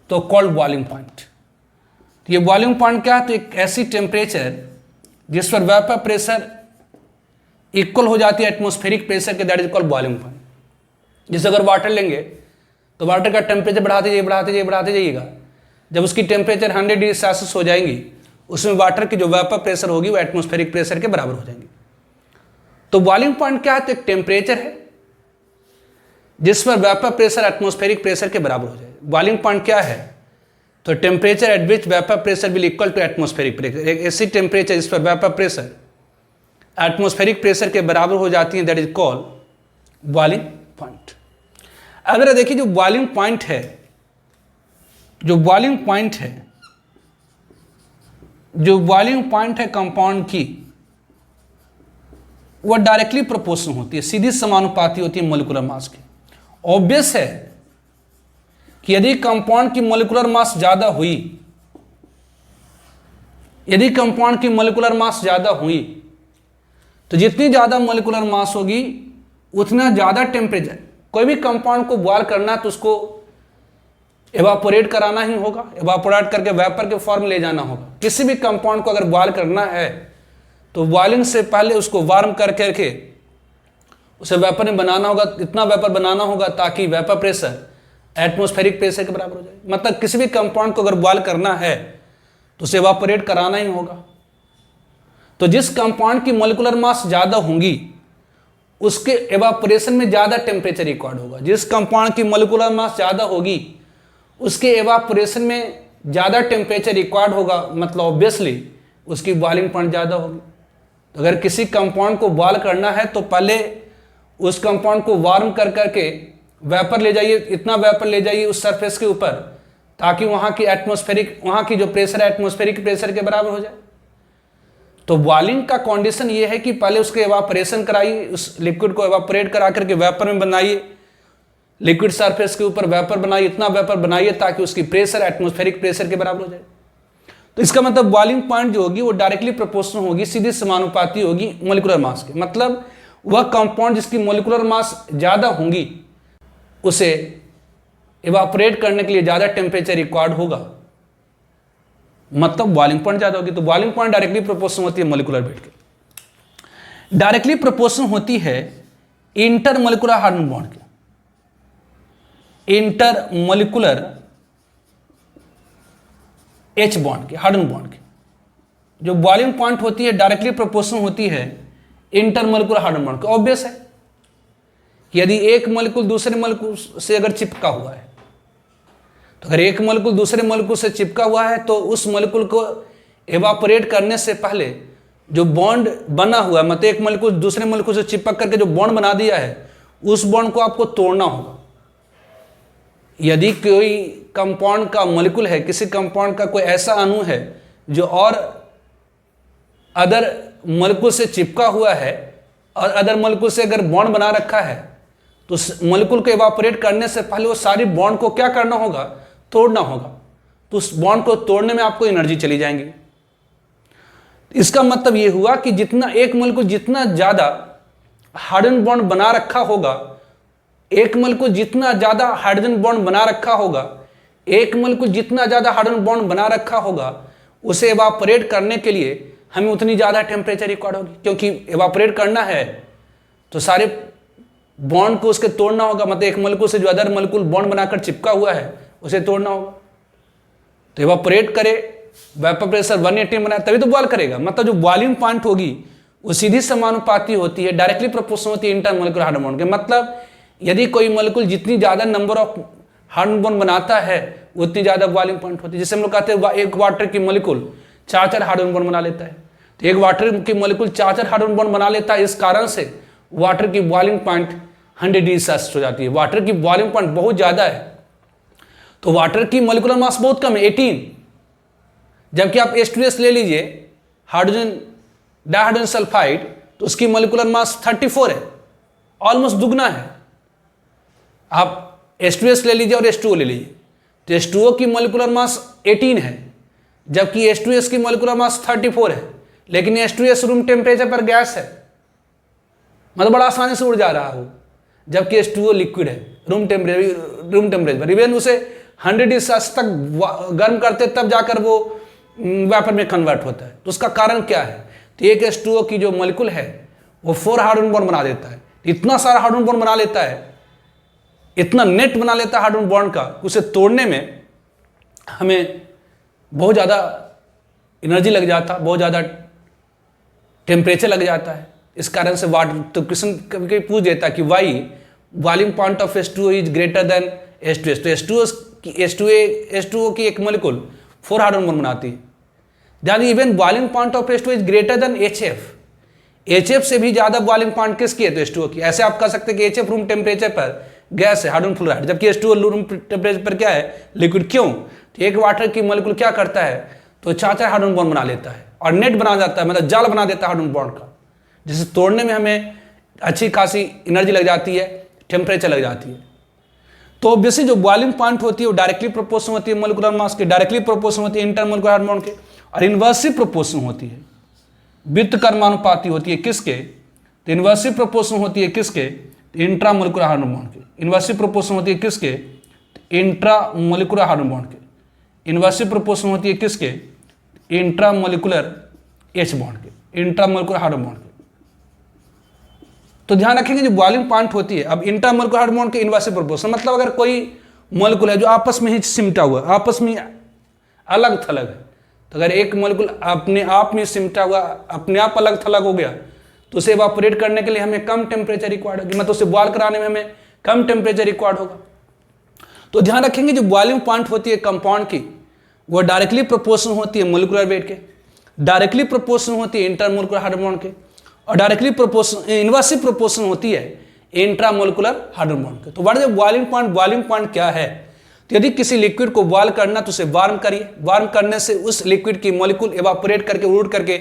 तो कॉल्ड बॉइलिंग पॉइंट। ये बॉइलिंग पॉइंट क्या है? तो एक ऐसी टेम्परेचर जिस पर वेपर प्रेशर इक्वल हो जाती है एटमॉस्फेरिक प्रेशर के, that is called boiling point. जैसे अगर वाटर लेंगे तो वाटर का टेम्परेचर बढ़ाते जाइएगा, जब उसकी टेम्परेचर 100 डिग्री सेल्सियस हो जाएंगी, उसमें वाटर की जो वेपर प्रेशर होगी वो एटमॉस्फेरिक प्रेशर के बराबर हो जाएंगी। तो बॉइलिंग पॉइंट क्या है? तो एक टेम्परेचर है जिस पर वेपर प्रेशर एटमॉस्फेरिक प्रेशर के बराबर हो जाए। बॉइलिंग पॉइंट क्या है? तो temperature at which vapour pressure will equal to atmospheric pressure, एक ऐसी टेम्परेचर जिस पर वेपर प्रेशर एटमॉस्फेरिक प्रेशर के बराबर हो जाती है, that is called boiling point. अगर देखिए जो बॉइलिंग पॉइंट है कंपाउंड की, वह डायरेक्टली प्रोपोर्शनल होती है, सीधी समानुपाती होती है मोलिकुलर मास की। ऑब्वियस है कि यदि कंपाउंड की मोलिकुलर मास ज्यादा हुई, तो जितनी ज्यादा मोलिकुलर मास होगी उतना ज्यादा टेम्परेचर। कोई भी कंपाउंड को बॉयल करना है तो उसको एवापोरेट कराना ही होगा, एवापोरेट करके वेपर के फॉर्म ले जाना होगा। किसी भी कंपाउंड को अगर बॉयल करना है तो बॉइलिंग से पहले उसको वार्म कर करके उसे वेपर में बनाना होगा, इतना वेपर बनाना होगा ताकि वेपर प्रेशर एटमॉस्फेरिक प्रेशर के बराबर हो जाए। मतलब किसी भी कंपाउंड को अगर बॉयल करना है तो उसे एवापोरेट कराना ही होगा। तो जिस कंपाउंड की मोलिकुलर मास ज़्यादा होंगी उसके एवापोरेशन में ज़्यादा टेम्परेचर रिक्वायर्ड होगा। जिस कंपाउंड की मोलिकुलर मास ज़्यादा होगी उसके एवापोरेशन में ज़्यादा टेम्परेचर रिक्वायर्ड होगा, मतलब ऑब्वियसली उसकी बॉइलिंग पॉइंट ज़्यादा होगी। तो अगर किसी कंपाउंड को बॉयल करना है तो पहले उस कंपाउंड को वार्म कर करके वेपर ले जाइए, इतना वेपर ले जाइए उस सरफेस के ऊपर ताकि वहाँ की जो प्रेशर है एटमॉस्फेरिक प्रेशर के बराबर हो जाए। तो बॉइलिंग का कंडीशन ये है कि पहले उसके एवापोरेशन कराइए, उस लिक्विड को एवापोरेट करा करके वेपर में बनाइए, लिक्विड सरफेस के ऊपर वेपर बनाइए, इतना वेपर बनाइए ताकि उसकी प्रेशर एटमॉस्फेरिक प्रेशर के बराबर हो जाए। तो इसका मतलब बॉइलिंग पॉइंट जो होगी वो डायरेक्टली प्रोपोर्शनल होगी, सीधी समानुपाती होगी मोलिकुलर मास के। मतलब वह कंपाउंड जिसकी मोलिकुलर मास ज़्यादा होंगी उसे इवापोरेट करने के लिए ज़्यादा टेम्परेचर रिक्वायर्ड होगा, मतलब बॉइलिंग पॉइंट ज़्यादा होगी। तो बॉइलिंग पॉइंट डायरेक्टली प्रोपोर्शनल होती है मोलिकुलर वेट के। डायरेक्टली प्रोपोर्शनल होती है इंटरमोलिकुलर हार्डन बॉन्ड के। इंटरमोलिकुलर H बॉन्ड के, हार्डन बॉन्ड के जो बॉइलिंग पॉइंट होती है डायरेक्टली प्रोपोर्शनल होती है इंटरमोलिकुलर हार्डन बॉन्ड के। ऑब्वियस है कि यदि एक मॉलिक्यूल दूसरे मॉलिक्यूल से अगर चिपका हुआ है, तो अगर एक मॉलिक्यूल दूसरे मॉलिक्यूल से चिपका हुआ है तो उस मॉलिक्यूल को एवापोरेट करने से पहले जो बॉन्ड बना हुआ है, मतलब एक मॉलिक्यूल दूसरे मॉलिक्यूल से चिपक करके जो बॉन्ड बना दिया है उस बॉन्ड को आपको तोड़ना होगा। यदि कोई कंपाउंड का मॉलिक्यूल है, किसी कंपाउंड का कोई ऐसा अणु है जो और अदर मॉलिक्यूल से चिपका हुआ है और अदर मॉलिक्यूल से अगर बॉन्ड बना रखा है, तो उस मॉलिक्यूल को इवापोरेट करने से पहले वो सारी बॉन्ड को क्या करना होगा? तोड़ना होगा। तो उस बॉन्ड को तोड़ने में आपको एनर्जी चली जाएंगी। इसका मतलब ये हुआ कि जितना एक मॉलिक्यूल जितना ज़्यादा हाइड्रोजन बॉन्ड बना रखा होगा, एक मॉलिक्यूल जितना ज़्यादा हाइड्रोजन बॉन्ड बना रखा होगा, एक मॉलिक्यूल जितना ज़्यादा हाइड्रोजन बॉन्ड बना रखा होगा, उसे एवापोरेट करने के लिए हमें उतनी ज़्यादा टेम्परेचर रिक्वायर्ड होगी। क्योंकि एवापोरेट करना है तो सारे बॉन्ड को उसके तोड़ना होगा, मतलब एक मॉलिक्यूल से जो अदर मॉलिक्यूल बॉन्ड बनाकर चिपका हुआ है उसे तोड़ना होगा। तो एवापोरेट करे, वेपर प्रेशर 180 बनाए तभी तो बॉयल करेगा। मतलब जो बॉइलिंग पॉइंट होगी वो सीधी समानुपाती होती है, डायरेक्टली प्रोपोर्शनल होती है इंटरमोलिकुलर हाइड्रोजन बॉन्ड के। मतलब यदि कोई मॉलिक्यूल जितनी ज़्यादा नंबर ऑफ हाइड्रोजन बॉन्ड बनाता है उतनी ज़्यादा बॉइलिंग पॉइंट होती है। जैसे हम लोग कहते हैं एक वाटर की मॉलिक्यूल 4 हाइड्रोजन बॉन्ड बना लेता है, तो एक वाटर की मॉलिक्यूल 4 हाइड्रोजन बॉन्ड बना लेता है। इस कारण से वाटर की बॉइलिंग पॉइंट 100 डिग्री सेल्सियस हो जाती है। वाटर की बॉइलिंग पॉइंट बहुत ज़्यादा है, तो वाटर की मॉलिक्यूलर मास बहुत कम है 18, जबकि आप H2S ले लीजिए हाइड्रोजन डाइहाइड्रोजन सल्फाइड, तो उसकी मॉलिक्यूलर मास 34 है, ऑलमोस्ट दुगना है। आप H2S ले लीजिए और H2O ले लीजिए, तो H2O की मॉलिक्यूलर मास 18 है, जबकि H2S की मॉलिक्यूलर मास 34 है। लेकिन H2S रूम टेम्परेचर पर गैस है, मतलब बड़ा आसानी से उड़ जा रहा हो, जबकि H2O लिक्विड है रूम टेम्परेचर पर। इवन उसे 100 डिग्री सेल्सियस तक गर्म करते तब जाकर वो वेपर में कन्वर्ट होता है। तो उसका कारण क्या है? तो एक H2O की जो मॉलिक्यूल है वो 4 हाइड्रोजन बॉन्ड बना देता है। इतना सारा हाइड्रोजन बॉन्ड बना लेता है, इतना नेट बना लेता है हाइड्रोजन बॉन्ड का, उसे तोड़ने में हमें बहुत ज़्यादा एनर्जी लग जाता, बहुत ज़्यादा टेम्परेचर लग जाता है। इस कारण से वाटर, तो क्वेश्चन कभी कभी पूछ देता है कि why boiling point of H2O is greater than H2S। तो H2O की एक मॉलिक्यूल 4 हाइड्रोजन बॉन्ड बनाती है। ध्यान, even boiling point of H2O is greater then HF। HF से भी ज़्यादा बॉइलिंग पॉइंट किसकी है? तो H2O की। ऐसे आप कह सकते हैं कि HF रूम टेम्परेचर पर गैस है, हाइड्रोजन फ्लोराइड, जबकि H2O रूम टेम्परेचर पर क्या है? लिक्विड। क्यों? तो एक वाटर की मॉलिक्यूल क्या करता है? तो 4 हाइड्रोजन बॉन्ड बना लेता है और नेट बना जाता है, मतलब जाल बना देता है हाइड्रोजन बॉन्ड का, जिसे तोड़ने में हमें अच्छी खासी एनर्जी लग जाती है, टेम्परेचर लग जाती है। तो ऑब्वियसली जो बॉइलिंग पॉइंट होती है वो डायरेक्टली प्रोपोर्शनल होती है मॉलिक्यूलर मास के, डायरेक्टली प्रोपोर्शनल होती है इंटरमोलिकुलर हाइड्रोजन बॉन्ड के, और इनवर्सली प्रोपोर्शनल होती है, वित्त कर्मानुपाती होती है किसके? तो इनवर्सली प्रोपोर्शनल होती है किसके? इंट्रामोलिकुलर हाइड्रोजन बॉन्ड के। इनवर्सली प्रोपोर्शनल होती है किसके? इंट्रामोलिकुलर हाइड्रोजन बॉन्ड के। इनवर्सली प्रोपोर्शनल होती है किसके? इंट्रामोलिकुलर H बॉन्ड के, इंट्रामोलिकुलर हाइड्रोजन बॉन्ड के। तो ध्यान रखेंगे जो बॉइलिंग पॉइंट होती है, अब इंटरमोलिकुलर हाइड्रोजन बॉन्ड के इनवर्सली प्रोपोर्शनल, मतलब अगर कोई मॉलिक्यूल है जो आपस में ही सिमटा हुआ, आपस में अलग थलग है, तो अगर एक मॉलिक्यूल अपने आप में सिमटा हुआ, अपने आप अलग थलग हो गया, तो उसे इवापोरेट करने के लिए हमें कम टेम्परेचर रिक्वायर्ड होगी, मतलब उसे बॉयल कराने में हमें कम टेम्परेचर रिक्वायर्ड होगा। तो ध्यान रखेंगे जो बॉइलिंग पॉइंट होती है कंपाउंड की, वो डायरेक्टली प्रोपोर्शनल होती है मॉलिक्यूलर वेट के, डायरेक्टली प्रोपोर्शनल होती है इंटरमोलिकुलर हाइड्रोजन बॉन्ड के, और डायरेक्टली प्रोपोर्शनल इनवर्सली प्रोपोर्शनल होती है इंट्रामोलिकुलर हाइड्रोजन बॉन्ड के। तो what is boiling point? Boiling point क्या है? तो यदि किसी लिक्विड को बॉयल करना तो उसे वार्म करिए, वार्म करने से उस लिक्विड की मॉलिक्यूल इवापोरेट करके उड़ करके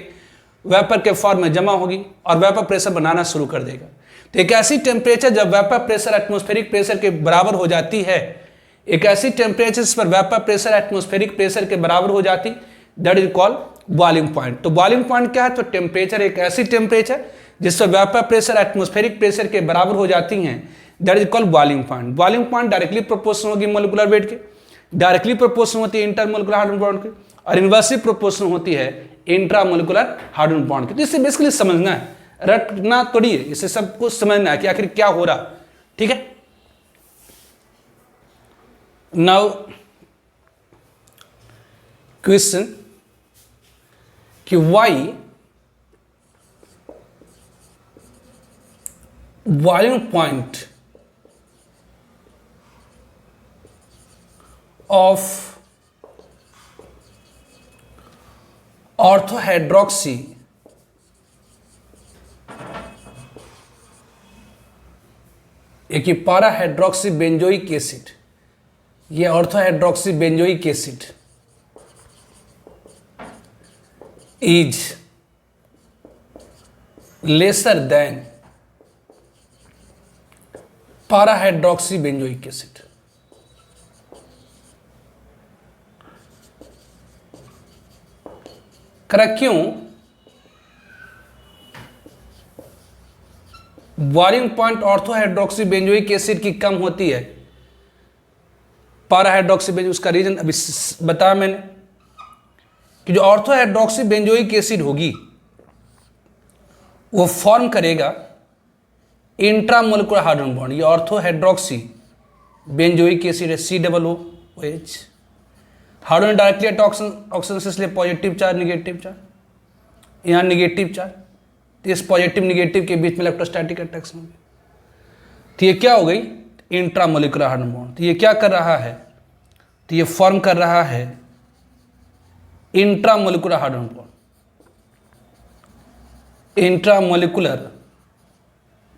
वेपर के फॉर्म में जमा होगी और वेपर प्रेशर बनाना शुरू कर देगा। तो एक ऐसी टेम्परेचर जब वेपर प्रेशर एटमॉस्फेरिक प्रेशर के बराबर हो जाती है, एक ऐसी टेम्परेचर पर वेपर प्रेशर एटमॉस्फेरिक प्रेशर के बराबर हो जाती, that is called boiling point. तो बॉइलिंग पॉइंट क्या है? तो टेम्परेचर, एक ऐसी टेम्परेचर जिस पर वेपर प्रेशर एटमॉस्फेरिक प्रेशर के बराबर हो जाती हैं, that is called boiling point. Boiling point directly proportional होगी मॉलिक्यूलर वेट के, डायरेक्टली प्रोपोर्शनल होती है इंटरमोलिकुलर हाइड्रोजन बॉन्ड के, और इनवर्सली प्रोपोर्शनल होती है इंट्रामोलिकुलर हाइड्रोजन बॉन्ड के। तो इससे बेसिकली समझना है, रटना थोड़ी है, इसे सब कुछ समझना है कि आखिर क्या हो रहा। ठीक है, नाउ क्वेश्चन कि why boiling point of orthohydroxy एक ही पारा हाइड्रोक्सी बेंजोइक एसिड, ये orthohydroxy benzoic acid is lesser than para hydroxy benzoic acid. Correct? क्यों? Boiling point orthohydroxy benzoic acid की कम होती है पारा हाइड्रोक्सी बेंजोइक। उसका रीजन अभी बताया मैंने कि जो ऑर्थोहाइड्रोक्सी बेंजोइक एसिड होगी वो फॉर्म करेगा इंट्रामोलिकुलर हाइड्रोजन बॉन्ड। ये ऑर्थोहाइड्रोक्सी बेंजोइक एसिड है, COOH। हाइड्रोजन डायरेक्टली ऑक्सीजन से, इसलिए पॉजिटिव चार्ज, निगेटिव चार्ज, यहाँ निगेटिव चार्ज, तो इस पॉजिटिव निगेटिव के बीच में इलेक्ट्रोस्टैटिक अट्रैक्शन होगी। तो ये क्या हो गई, इंट्रामोलिकुलर हाइड्रोजन बॉन्ड। तो ये क्या कर रहा है, तो ये फॉर्म कर रहा है intramolecular hydrogen bond, intramolecular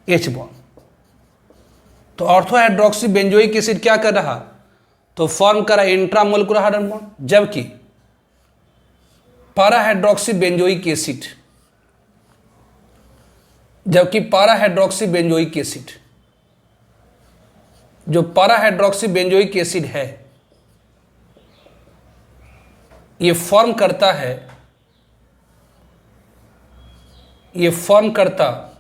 H bond. तो ऑर्थो हाइड्रोक्सी बेंजोइक एसिड क्या कर रहा, तो फॉर्म करा इंट्रामोलिकुलर हाइड्रोजन बॉन्ड, जबकि पाराहाइड्रोक्सी बेंजोइक एसिड, जबकि पाराहाइड्रोक्सी बेंजोइक एसिड, जो पाराहाइड्रोक्सी बेंजोइक एसिड है, ये फॉर्म करता है, ये फॉर्म करता,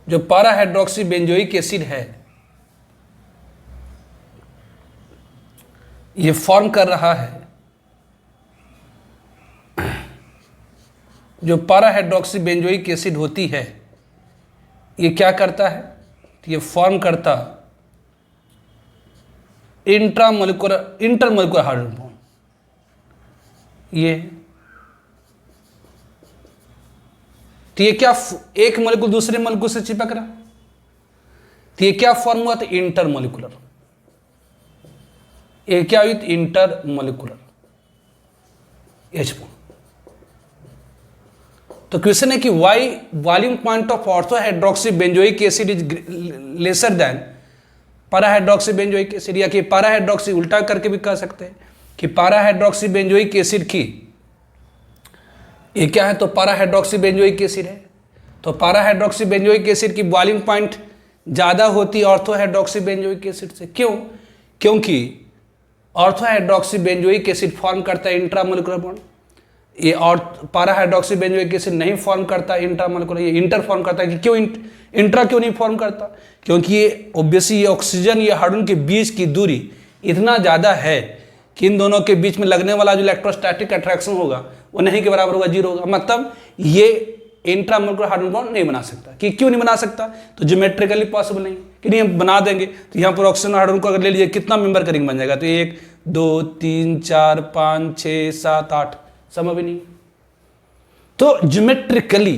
जो पाराहाइड्रोक्सी बेंजोइक एसिड है, ये फॉर्म कर रहा है, जो पाराहाइड्रोक्सी बेंजोइक एसिड होती है, ये क्या करता है, तो ये फॉर्म करता इंटरमोलिकुलर हाइड्रोजन बॉन्ड। ये तो ये क्या, एक मॉलिक्यूल दूसरे मॉलिक्यूल से चिपक रहा, तो ये क्या फॉर्म हुआ, तो इंटरमोलिकुलर। ये क्या हुई, इंटरमोलिकुलर H बॉन्ड। तो क्वेश्चन है कि why volume point of ortho hydroxy benzoic acid is lesser than para hydroxy benzoic acid, या कि पाराहाइड्रोक्सी, उल्टा करके भी कह सकते हैं कि पाराहाइड्रोक्सी बेंजोइक एसिड की, ये क्या है, तो पाराहाइड्रोक्सी बेंजोइक एसिड है, तो पाराहाइड्रोक्सी बेंजोइक एसिड की बॉइलिंग पॉइंट ज़्यादा होती है ऑर्थो हाइड्रोक्सी बेंजोइक एसिड से। क्यों, क्योंकि ortho hydroxy benzoic acid form करता है इंट्रामोलिकुलर बॉन्ड, ये और पाराहाइड्रोक्सी बेंजोइक एसिड नहीं फॉर्म करता इंट्रामोलिकुलर, ये इंटर फॉर्म करता है। कि क्यों इंट्रा क्यों नहीं फॉर्म करता, क्योंकि ये ऑब्वियसली ये ऑक्सीजन या हाइड्रोजन के बीच की दूरी इतना ज़्यादा है कि इन दोनों के बीच में लगने वाला जो इलेक्ट्रोस्टैटिक अट्रैक्शन होगा वो नहीं के बराबर होगा, जीरो होगा। मतलब ये इंट्रामोलिकुलर हाइड्रोजन बॉन्ड नहीं बना सकता। कि क्यों नहीं बना सकता, तो ज्योमेट्रिकली पॉसिबल नहीं कि नहीं, हम बना देंगे तो यहाँ पर ऑक्सीजन हाइड्रोजन को अगर ले लीजिए कितना मेंबर का रिंग बन जाएगा, तो 1 2 3 4 5 6 7 8, संभव ही नहीं। तो ज्योमेट्रिकली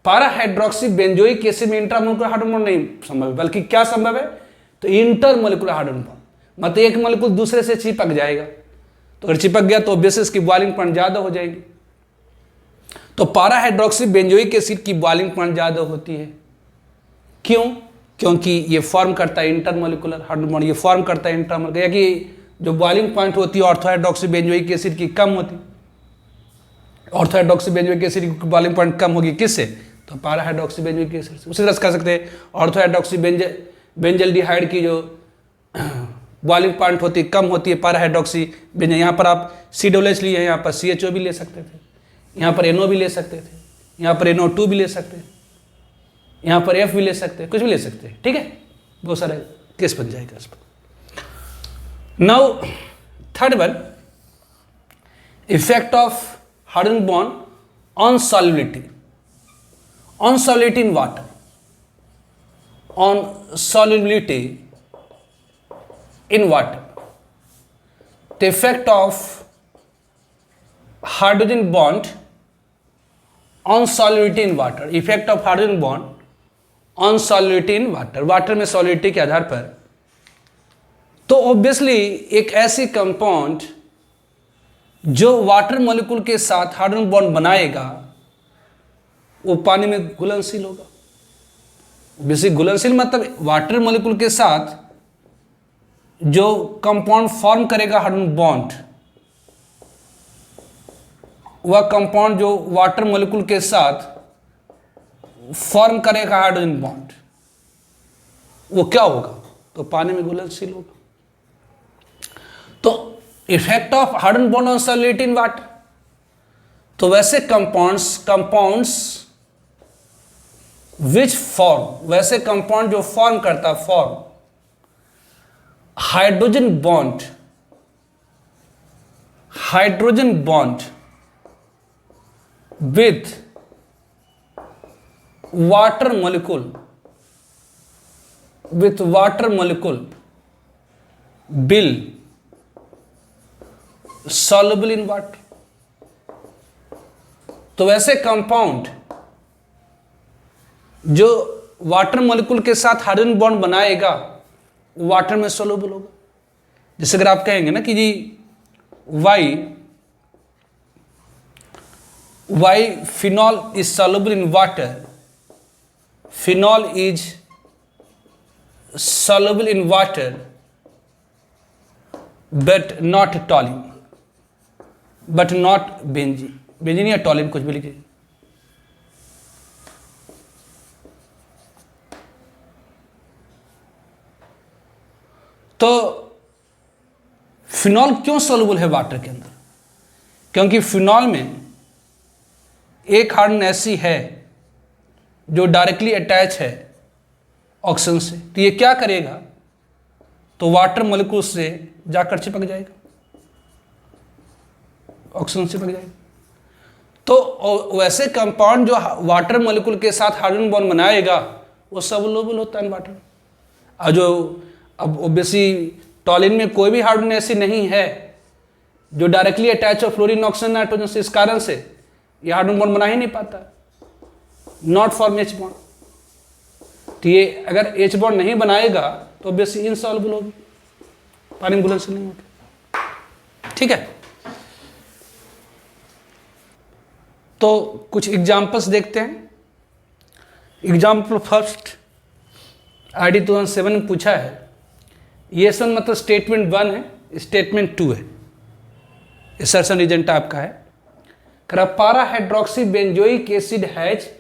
पाराहाइड्रोक्सी बेंजोइक एसिड में इंट्रामोलिकुलर हाइड्रोजन बॉन्ड नहीं संभव है, बल्कि क्या संभव है, तो इंटरमोलिकुलर हाइड्रोजन बॉन्ड। मतलब एक मॉलिक्यूल दूसरे से चिपक जाएगा, तो अगर चिपक गया तो ऑब्वियसली इसकी बॉइलिंग पॉइंट ज्यादा हो जाएगी। तो पाराहाइड्रोक्सी बेंजोइक एसिड की बॉइलिंग पॉइंट ज्यादा होती है। क्यों, क्योंकि ये फॉर्म करता है इंटरमोलिकुलर हाइड्रोजन बॉन्ड, ये फॉर्म करता है इंट्रामोलिकुलर, या कि जो बॉइलिंग पॉइंट होती है ऑर्थो हाइड्रोक्सी बेंजोइक एसिड की कम होती है। ऑर्थो हाइड्रोक्सी बेंजोइक एसिड की बॉइलिंग पॉइंट कम होगी किससे, तो पाराहाइड्रोक्सी बेंजोइक एसिड से। उसी तरह से कह सकते हैं ऑर्थो हाइड्रोक्सी बेंजल्डिहाइड की जो बॉइलिंग पॉइंट होती है कम होती है पाराहाइड्रोक्सी बेंजल। यहाँ पर आप COOH लिए, यहाँ पर CHO भी ले सकते थे, यहाँ पर NO भी ले सकते थे, यहाँ पर NO2 भी ले सकते हैं, यहाँ पर F भी ले सकते हैं, कुछ भी ले सकते हैं। ठीक है, बहुत सारे केस बन जाएगा इस पर। Now third one, effect of hydrogen bond on solubility, on solubility in water, on solubility in water. The effect of hydrogen bond on solubility in water. Effect of hydrogen bond on solubility in water. Water में solidity के आधार पर, तो obviously एक ऐसी compound जो water molecule के साथ hydrogen bond बनाएगा वो पानी में घुलनशील होगा। बेसिक घुलनशील मतलब वाटर मॉलिक्यूल के साथ जो कंपाउंड फॉर्म करेगा हाइड्रोजन बॉन्ड, वह कंपाउंड जो वाटर मॉलिक्यूल के साथ फॉर्म करेगा हाइड्रोजन बॉन्ड, वो क्या होगा, तो पानी में घुलनशील होगा। तो effect of hydrogen bond on solidity in water, तो वैसे कंपाउंड्स विच फॉर्म, वैसे कंपाउंड जो फॉर्म करता, form hydrogen bond with water molecule will soluble in water। तो वैसे कंपाउंड जो वाटर मॉलिक्यूल के साथ हाइड्रोजन बॉन्ड बनाएगा वाटर में सोल्यूबल होगा। जैसे अगर आप कहेंगे ना कि जी why phenol is soluble in water, phenol is soluble in water but not toluene, but not benzene या टॉलिन कुछ भी लिखिए। तो फिनॉल क्यों सॉल्युबल है वाटर के अंदर? क्योंकि फिनॉल में एक हाइड्रोजन ऐसी है जो डायरेक्टली अटैच है ऑक्सीजन से, तो ये क्या करेगा, तो वाटर मॉलिक्यूल से जाकर चिपक जाएगा, ऑक्सीजन से चिपक जाएगा। तो वैसे कंपाउंड जो वाटर मॉलिक्यूल के साथ हाइड्रोजन बॉन्ड बनाएगा वो सॉल्युबल होता है वाटर। और जो अब ओब्वियसली टॉलिन में कोई भी हाइड्रोजन ऐसी नहीं है जो डायरेक्टली अटैच हो फ्लोरीन ऑक्सीजन नाइट्रोजन से, इस कारण से ये हाइड्रोजन बॉन्ड बना ही नहीं पाता, नॉट फॉर्म एच बॉन्ड। तो ये अगर एच बॉन्ड नहीं बनाएगा तो ऑब्वियसली इनसॉल्युबल होगी, पानी में घुलनशील नहीं होगी। ठीक है, तो कुछ एग्जांपल्स देखते हैं। एग्जाम्पल फर्स्ट, आईडी 2007 में पूछा है, ये सन मतलब स्टेटमेंट 1 है, स्टेटमेंट 2 है, असर्शन रीजन टाइप का है। Para hydroxy benzoic acid has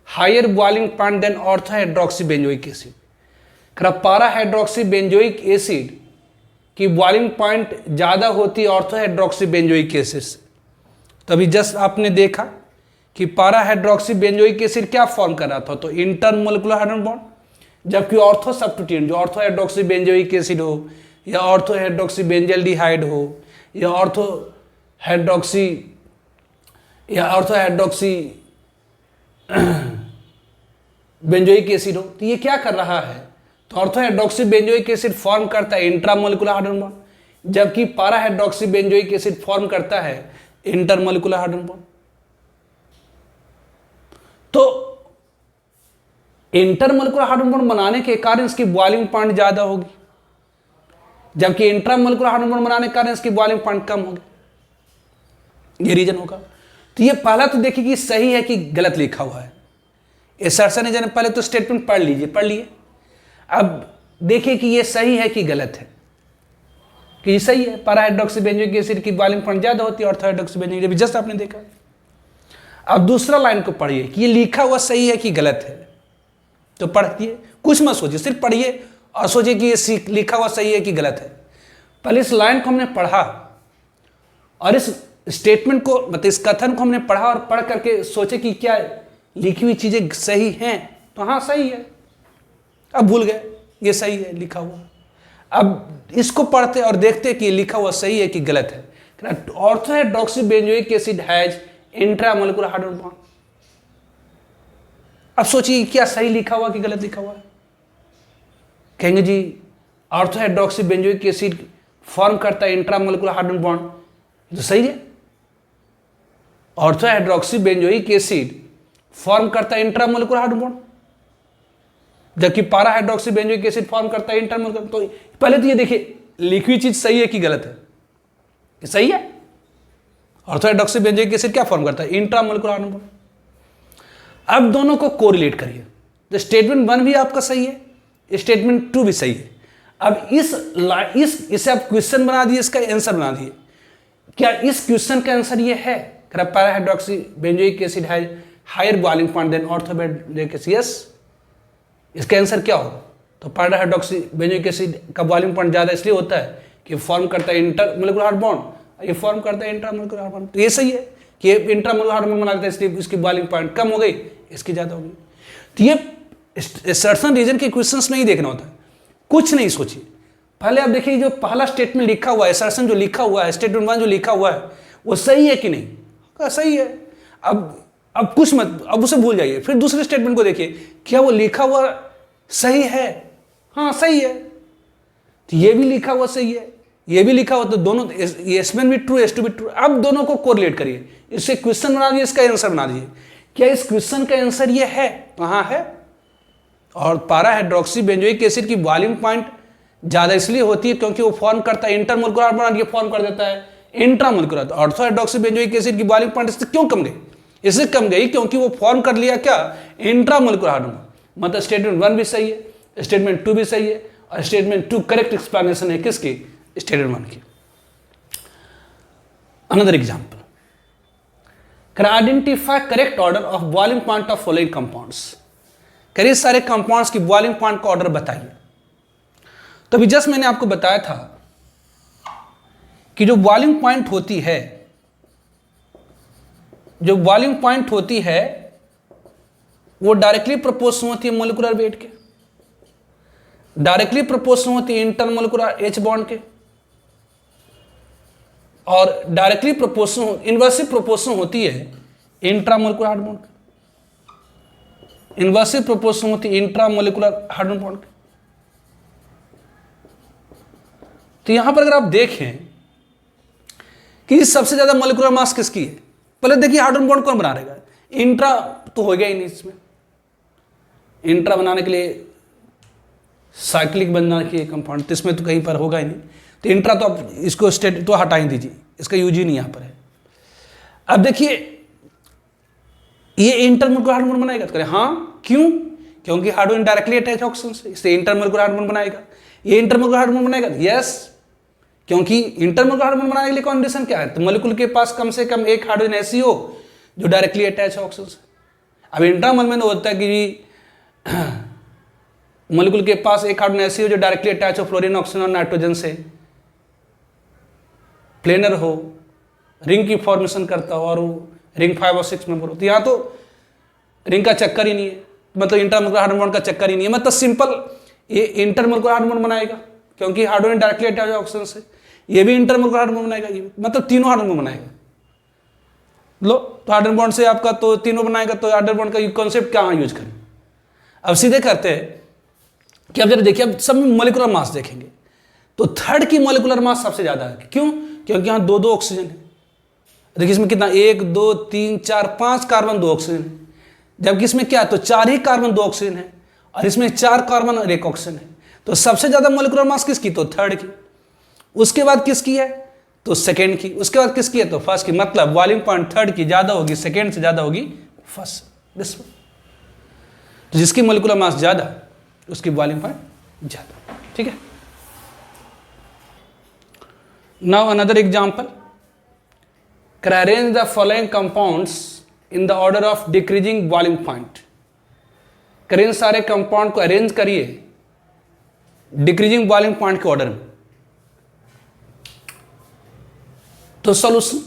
higher boiling point than ortho hydroxy benzoic acid. Para hydroxy benzoic acid की बॉइलिंग पॉइंट ज़्यादा होती है ऑर्थो हाइड्रोक्सी बेंजोइक एसिड से। तो अभी जस्ट आपने देखा कि पारा हाइड्रोक्सी बेंजोइक एसिड क्या फॉर्म कर रहा था, तो इंटरमोलिकुलर हाइड्रोजन बॉन्ड, जबकि ऑर्थो सब्स्टिट्यूएंट जो ऑर्थो हाइड्रोक्सी बेंजोइक एसिड हो या ऑर्थो हाइड्रोक्सी बेंजल्डिहाइड हो या ऑर्थो हाइड्रोक्सी बेंजोइक एसिड हो, तो ये क्या कर रहा है, तो ortho hydroxy benzoic acid form करता है इंट्रामोलिकुलर हाइड्रोजन बॉन्ड, जबकि पारा हाइड्रोक्सी बेंजोइक एसिड फॉर्म करता है इंटरमोलिकुलर हाइड्रोजन बॉन्ड। तो इंटरमोलिकुलर हाइड्रोजन बॉन्ड बनाने के कारण इसकी बॉइलिंग पॉइंट ज्यादा होगी, जबकि इंट्रामोलिकुलर हाइड्रोजन बॉन्ड बनाने के कारण इसकी बॉइलिंग पॉइंट कम होगी। ये रीजन होगा। तो ये पहला तो देखिए कि सही है कि गलत लिखा हुआ है। असर्शन रीजन पहले तो स्टेटमेंट पढ़ लिए। अब देखिए कि ये सही है कि गलत है। कि ये सही है, पारा हाइड्रोक्सी बेंजोइक एसिड की बॉइलिंग पॉइंट ज्यादा होती है ortho hydroxy benzoic acid, just आपने देखा। अब दूसरा लाइन को पढ़िए कि ये लिखा हुआ सही है कि गलत है। तो पढ़िए, कुछ मत सोचिए, सिर्फ पढ़िए और सोचिए कि ये लिखा हुआ सही है कि गलत है। पहले इस लाइन को हमने पढ़ा और इस स्टेटमेंट को मतलब इस कथन को हमने पढ़ा और पढ़ करके सोचे कि क्या लिखी हुई चीजें सही हैं, तो हाँ सही है। अब भूल गए ये सही है लिखा हुआ। अब इसको पढ़ते और देखते कि ये लिखा हुआ सही है कि गलत है। Ortho hydroxy benzoic acid has intramolecular hydrogen bond. अब सोचिए क्या सही लिखा हुआ कि गलत लिखा हुआ है। कहेंगे जी ortho hydroxy benzoic acid form करता है इंट्रामोलिकुलर हाइड्रोजन बॉन्ड, तो सही है। Ortho hydroxy benzoic acid form करता है इंट्रामोलिकुलर हाइड्रोजन बॉन्ड, जबकि पारा हाइड्रोक्सी बेंजोइक एसिड फॉर्म करता है इंटरमोलिकुलर। तो पहले तो ये देखिए लिखी हुई चीज सही है कि गलत है। ये सही है, ऑर्थो हाइड्रोक्सी बेंजोइक एसिड क्या फॉर्म करता है इंट्रामोलिकुलर हाइड्रोजन बॉन्ड। अब दोनों को कोरिलेट करिए, तो स्टेटमेंट 1 भी आपका सही है, स्टेटमेंट 2 भी सही है। अब इसे आप क्वेश्चन बना दिए, इसका आंसर बना दिए। क्या इस क्वेश्चन का आंसर ये है, para hydroxy benzoic acid has higher boiling point than ortho benzoic acid? Yes. इसका आंसर क्या होगा, तो पारा हाइड्रोक्सी बेंजोइक एसिड का बॉइलिंग पॉइंट ज्यादा इसलिए होता है कि फॉर्म करता है इंटरमोलिकुलर हाइड्रोजन बॉन्ड, ये फॉर्म करता है इंट्रामोलिकुलर हाइड्रोजन बॉन्ड। तो ये सही है कि इंट्रामोलिकुलर हाइड्रोजन बॉन्ड बना देता है, इसलिए इसकी बॉइलिंग पॉइंट कम हो गई, इसकी ज्यादा हो गई। तो ये सर्टन रीजन के क्वेश्चंस में ही देखना होता है, कुछ नहीं सोचिए। पहले आप देखिए जो पहला स्टेटमेंट लिखा हुआ है, असर्शन जो लिखा हुआ है, स्टेटमेंट 1 जो लिखा हुआ है वो सही है कि नहीं, सही है। अब कुछ मत, अब उसे भूल जाइए। फिर दूसरे स्टेटमेंट को देखिए, क्या वो लिखा हुआ सही है? हाँ सही है। तो ये भी लिखा हुआ सही है, ये भी लिखा हो तो दोनों एस वन भी ट्रू एस टू भी ट्रू। अब दोनों को कोरिलेट करिए, इससे क्वेश्चन बना दीजिए, इसका आंसर बना दीजिए। क्या इस क्वेश्चन का आंसर ये है? कहाँ है? और पारा हाइड्रोक्सी बेंजोइक एसिड की बॉइलिंग पॉइंट ज़्यादा इसलिए होती है क्योंकि वो फॉर्म करता है इंटरमोलकुलर हार्मोन, और ये फॉर्म कर देता है इंट्रामोलकुलर। तो ऑर्थो हाइड्रोक्सी बेंजोइक एसिड की बॉइलिंग पॉइंट इससे क्यों कम गई? इससे कम गई क्योंकि वो फॉर्म कर लिया क्या? इंट्रामोलकुलर हार्मोन। मतलब स्टेटमेंट 1 भी सही है, स्टेटमेंट 2 भी सही है, और स्टेटमेंट 2 करेक्ट एक्सप्लेनेशन है किसकी? स्टेटमेंट 1 की। Another example, can identify correct order of boiling point of following compounds. करिए सारे कंपाउंड्स की बॉइलिंग पॉइंट का ऑर्डर बताइए। तो अभी जस्ट मैंने आपको बताया था कि जो बॉइलिंग पॉइंट होती है, जो बॉइलिंग पॉइंट होती है वो डायरेक्टली प्रोपोर्शनल होती है मोलिकुलर वेट के, डायरेक्टली प्रोपोर्शनल होती है इंटरमोलिकुलर एच बॉन्ड के, और डायरेक्टली प्रोपोर्शनल इनवर्सली प्रोपोर्शनल होती है इंट्रामोलिकुलर हार्मोन बॉन्ड के, इनवर्सली प्रोपोर्शनल होती है इंट्रामोलिकुलर हार्मोन बॉन्ड के। तो यहां पर अगर आप देखें कि सबसे ज्यादा मोलिकुलर मास किसकी है, पहले देखिए हाइड्रोजन बॉन्ड कौन बना रहेगा? इंट्रा तो हो गया ही नहीं इसमें। इंट्रा बनाने के लिए साइक्लिक बनना चाहिए कंपाउंड, तो इसमें तो कहीं पर होगा ही नहीं। तो इंट्रा तो आप इसको स्टेट तो हटा ही दीजिए, इसका यूज ही नहीं यहां पर है। अब देखिए ये इंटरमोलिकुलर हार्मोन बनाएगा, तो करें हाँ, क्यों? क्योंकि हाइड्रोजन डायरेक्टली अटैच ऑक्सीजन से, इससे इंटरमोलिकुलर हार्मोन बनाएगा। ये इंटरमोलिकुलर हार्मोन बनाएगा, यस, क्योंकि इंटरमोलिकुलर हार्मोन बनाने के लिए कंडीशन क्या है? तो मोलिक्यूल के पास कम से कम एक हाइड्रोजन ऐसी हो जो डायरेक्टली अटैच है ऑक्सीजन से। अब इंट्रामोल में तो होता है कि मोलिक्यूल के पास एक हाइड्रोजन ऐसी हो जो डायरेक्टली अटैच हो फ्लोरीन, ऑक्सीजन और नाइट्रोजन से, प्लेनर हो, रिंग की फॉर्मेशन करता हो, और वो रिंग 5 और 6 मेंबर हो। तो यहाँ तो रिंग का चक्कर ही नहीं है, मतलब इंटरमोलिकुलर हार्मोन का चक्कर ही नहीं है। मतलब सिंपल ये इंटरमोलिकुलर हार्मोन बनाएगा क्योंकि हाइड्रोजन डायरेक्टली अटैच है ऑक्सीजन से, ये भी इंटरमोलिकुलर हार्मोन बनाएगा, ये मतलब तीनों हार्मोन बनाएगा। लो, तो हाइड्रोजन बॉन्ड से आपका तो तीनों बनाएगा, तो हाइड्रोजन बॉन्ड का कॉन्सेप्ट क्या यूज करें? अब सीधे करते हैं कि अब जरा देखिए, अब सब मोलिकुलर मास देखेंगे तो थर्ड की मोलिकुलर मास सबसे ज्यादा है। क्यों? क्योंकि यहाँ 2-2 ऑक्सीजन है। देखिए इसमें कितना, 1 2 3 4 5 कार्बन 2 ऑक्सीजन है, जबकि इसमें क्या है? तो 4 ही कार्बन 2 ऑक्सीजन है, और इसमें 4 कार्बन और 1 ऑक्सीजन है। तो सबसे ज्यादा मोलिकुलर मास किसकी? तो थर्ड की। उसके बाद किसकी है? तो सेकेंड की। उसके बाद किसकी है? तो फर्स्ट की। मतलब बॉइलिंग पॉइंट थर्ड की ज्यादा होगी, सेकेंड से ज्यादा होगी फर्स्ट। दिस, तो जिसकी मोलिकुलर मास ज्यादा उसकी बॉइलिंग पॉइंट ज्यादा। ठीक है। Now another example, arrange the following compounds in the order of decreasing boiling point. करें सारे कंपाउंड को अरेंज करिए डिक्रीजिंग बॉइलिंग पॉइंट के ऑर्डर में। तो सॉल्यूशन,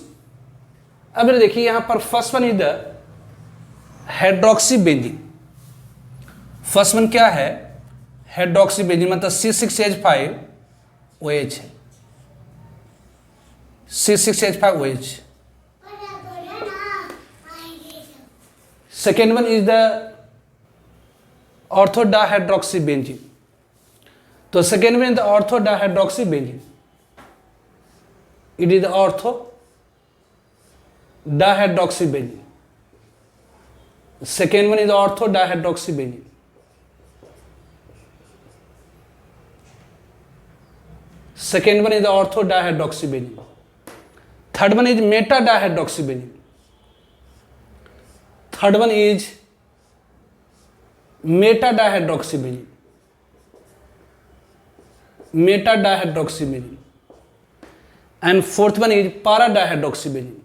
अब देखिए यहां पर first one is the hydroxy benzene. First one क्या है? हाइड्रोक्सी बेंजीन, मतलब C6H5OH है, C6H5OH। Second one is the ortho dihydroxy benzene. तो second one is the ortho dihydroxy benzene, it is the ortho dihydroxybenzene. Second one is the ortho dihydroxybenzene. Second one is the ortho dihydroxybenzene. Third one is meta dihydroxybenzene. Third one is meta dihydroxybenzene. Meta dihydroxybenzene. And fourth one is para dihydroxybenzene.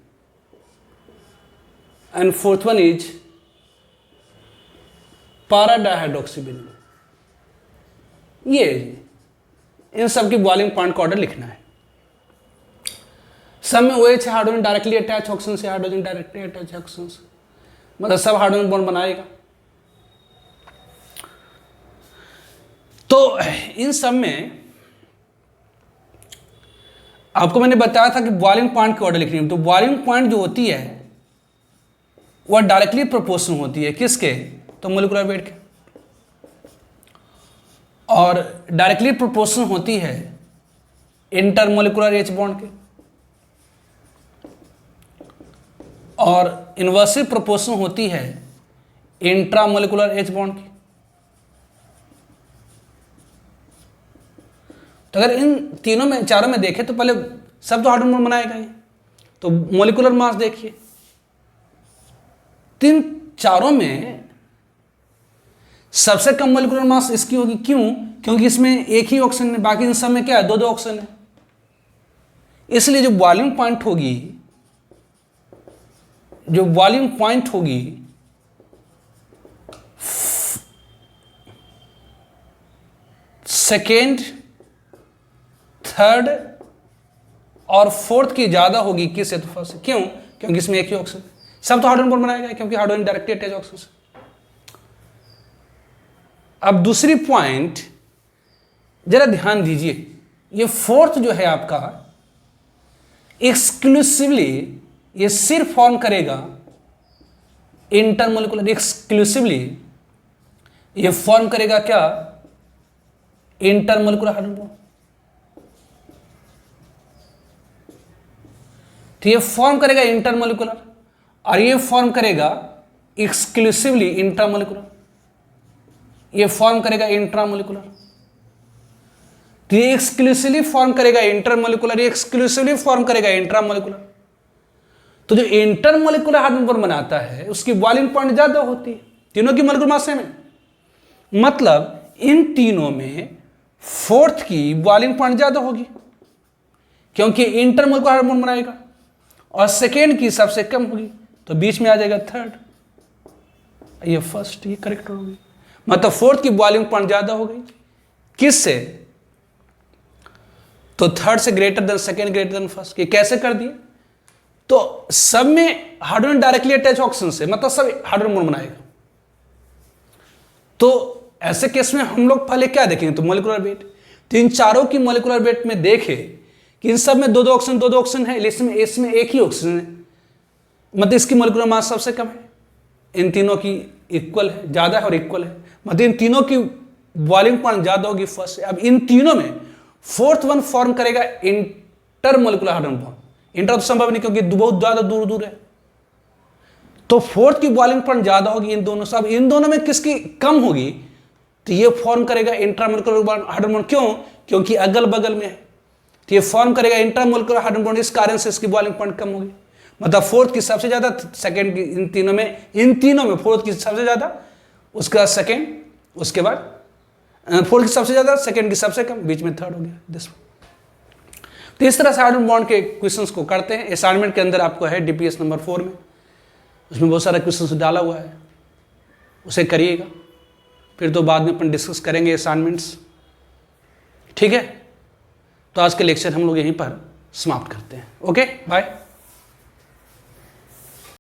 And fourth one is para dihydroxybenzene. ये इन सब की boiling point का order लिखना है। सब में OH है, hydrogen directly attach oxygen से, हाइड्रोजन डायरेक्टली अटैच ऑक्सीजन से, मतलब सब हाइड्रोजन बॉन्ड बनाएगा। तो इन सब में आपको मैंने बताया था कि बॉइलिंग पॉइंट की ऑर्डर लिखनी है। तो बॉइलिंग पॉइंट जो होती है वह डायरेक्टली प्रोपोर्शनल होती है किसके? तो मोलिकुलर वेट के। और डायरेक्टली प्रोपोर्शनल होती है इंटरमोलिकुलर एच बॉन्ड के, और इन्वर्सिव प्रोपोर्शन होती है इंट्रामोलिकुलर एच बॉन्ड की। तो अगर इन तीनों में चारों में देखें तो पहले सब तो हाइड्रोजन बॉन्ड बनाएगा ही। तो मोलिकुलर मास देखिए, तीन चारों में सबसे कम मोलिकुलर मास इसकी होगी। क्यों? क्योंकि इसमें एक ही ऑक्सीजन है, बाकी इन सब में क्या है, दो दो ऑक्सीजन है। इसलिए जो बॉइलिंग पॉइंट होगी, जो बॉइलिंग पॉइंट होगी सेकेंड, थर्ड और फोर्थ की ज्यादा होगी किस से? तो फर्स्ट से। क्यों? क्योंकि इसमें एक ही ऑक्सीजन, सब तो हाइड्रोजन बॉन्ड बनाया गया क्योंकि हाइड्रोजन डायरेक्टली अटैच ऑक्सीजन से। अब दूसरी पॉइंट जरा ध्यान दीजिए, ये फोर्थ जो है आपका एक्सक्लूसिवली ये सिर्फ फॉर्म करेगा इंटरमोलिकुलर, एक्सक्लूसिवली ये फॉर्म करेगा क्या? Intermolecular hydrogen bond. तो ये फॉर्म करेगा इंटरमोलिकुलर और ये फॉर्म करेगा एक्सक्लूसिवली इंट्रामोलिकुलर, ये फॉर्म करेगा इंट्रामोलिकुलर। तो ये एक्सक्लूसिवली फॉर्म करेगा इंटरमोलिकुलर, ये एक्सक्लूसिवली फॉर्म करेगा इंट्रामोलिकुलर। तो जो इंटरमोलिकुलर हाइड्रोजन बॉन्ड बनाता है उसकी बॉइलिंग पॉइंट ज्यादा होती है, तीनों की मोलिकुलर मास सेम है। मतलब इन तीनों में फोर्थ की बॉइलिंग पॉइंट ज्यादा होगी क्योंकि इंटरमोलिकुलर हाइड्रोजन बॉन्ड बनाएगा, और सेकेंड की सबसे कम होगी, तो बीच में आ जाएगा थर्ड, ये फर्स्ट, ये करेक्ट होगी। मतलब फोर्थ की बॉइलिंग पॉइंट ज्यादा हो गई किससे? तो थर्ड से greater than second, greater than first. ये कैसे कर दिए? तो सब में हाइड्रोजन डायरेक्टली अटैच ऑक्सीजन से, मतलब सब हाइड्रोजन बॉन्ड बनाएगा। तो ऐसे केस में हम लोग पहले क्या देखेंगे? तो मोलिकुलर वेट। तो इन चारों की मोलिकुलर वेट में देखे कि इन सब में दो दो ऑक्सीजन है, लेकिन इसमें एक ही ऑक्सीजन है, मतलब इसकी मोलिकुलर मास सबसे कम है। इन तीनों की इक्वल है, ज्यादा है और इक्वल है, मतलब इन तीनों की बॉइलिंग पॉइंट ज्यादा होगी फर्स्ट से। अब इन तीनों में फोर्थ वन फॉर्म करेगा इंटरमोलिकुलर हाइड्रोजन बॉन्ड। इंटर तो संभव नहीं क्योंकि बहुत ज्यादा दूर दूर है, तो फोर्थ की बॉइलिंग पॉइंट ज्यादा होगी इन दोनों से। अब इन दोनों में किसकी कम होगी? तो ये फॉर्म करेगा इंट्रामोलिकुलर हाइड्रोजन बॉन्ड। क्यों? क्योंकि अगल बगल में है, तो ये फॉर्म करेगा इंट्रामोलिकुलर हाइड्रोजन बॉन्ड, इस कारण से इसकी बॉइलिंग पॉइंट कम होगी। मतलब फोर्थ की सबसे ज्यादा, सेकंड की, इन तीनों में फोर्थ की सबसे ज्यादा, उसके बाद सेकंड, उसके बाद फोर्थ की सबसे ज्यादा, सेकंड की सबसे कम, बीच में थर्ड हो गया दिस। तो इस तरह से हाइड्रोजन बॉन्ड के क्वेश्चंस को करते हैं। असाइनमेंट के अंदर आपको है डीपीएस नंबर 4 में, उसमें बहुत सारा क्वेश्चंस डाला हुआ है, उसे करिएगा। फिर तो बाद में अपन डिस्कस करेंगे असाइनमेंट्स, ठीक है। तो आज के लेक्चर हम लोग यहीं पर समाप्त करते हैं। Okay, bye.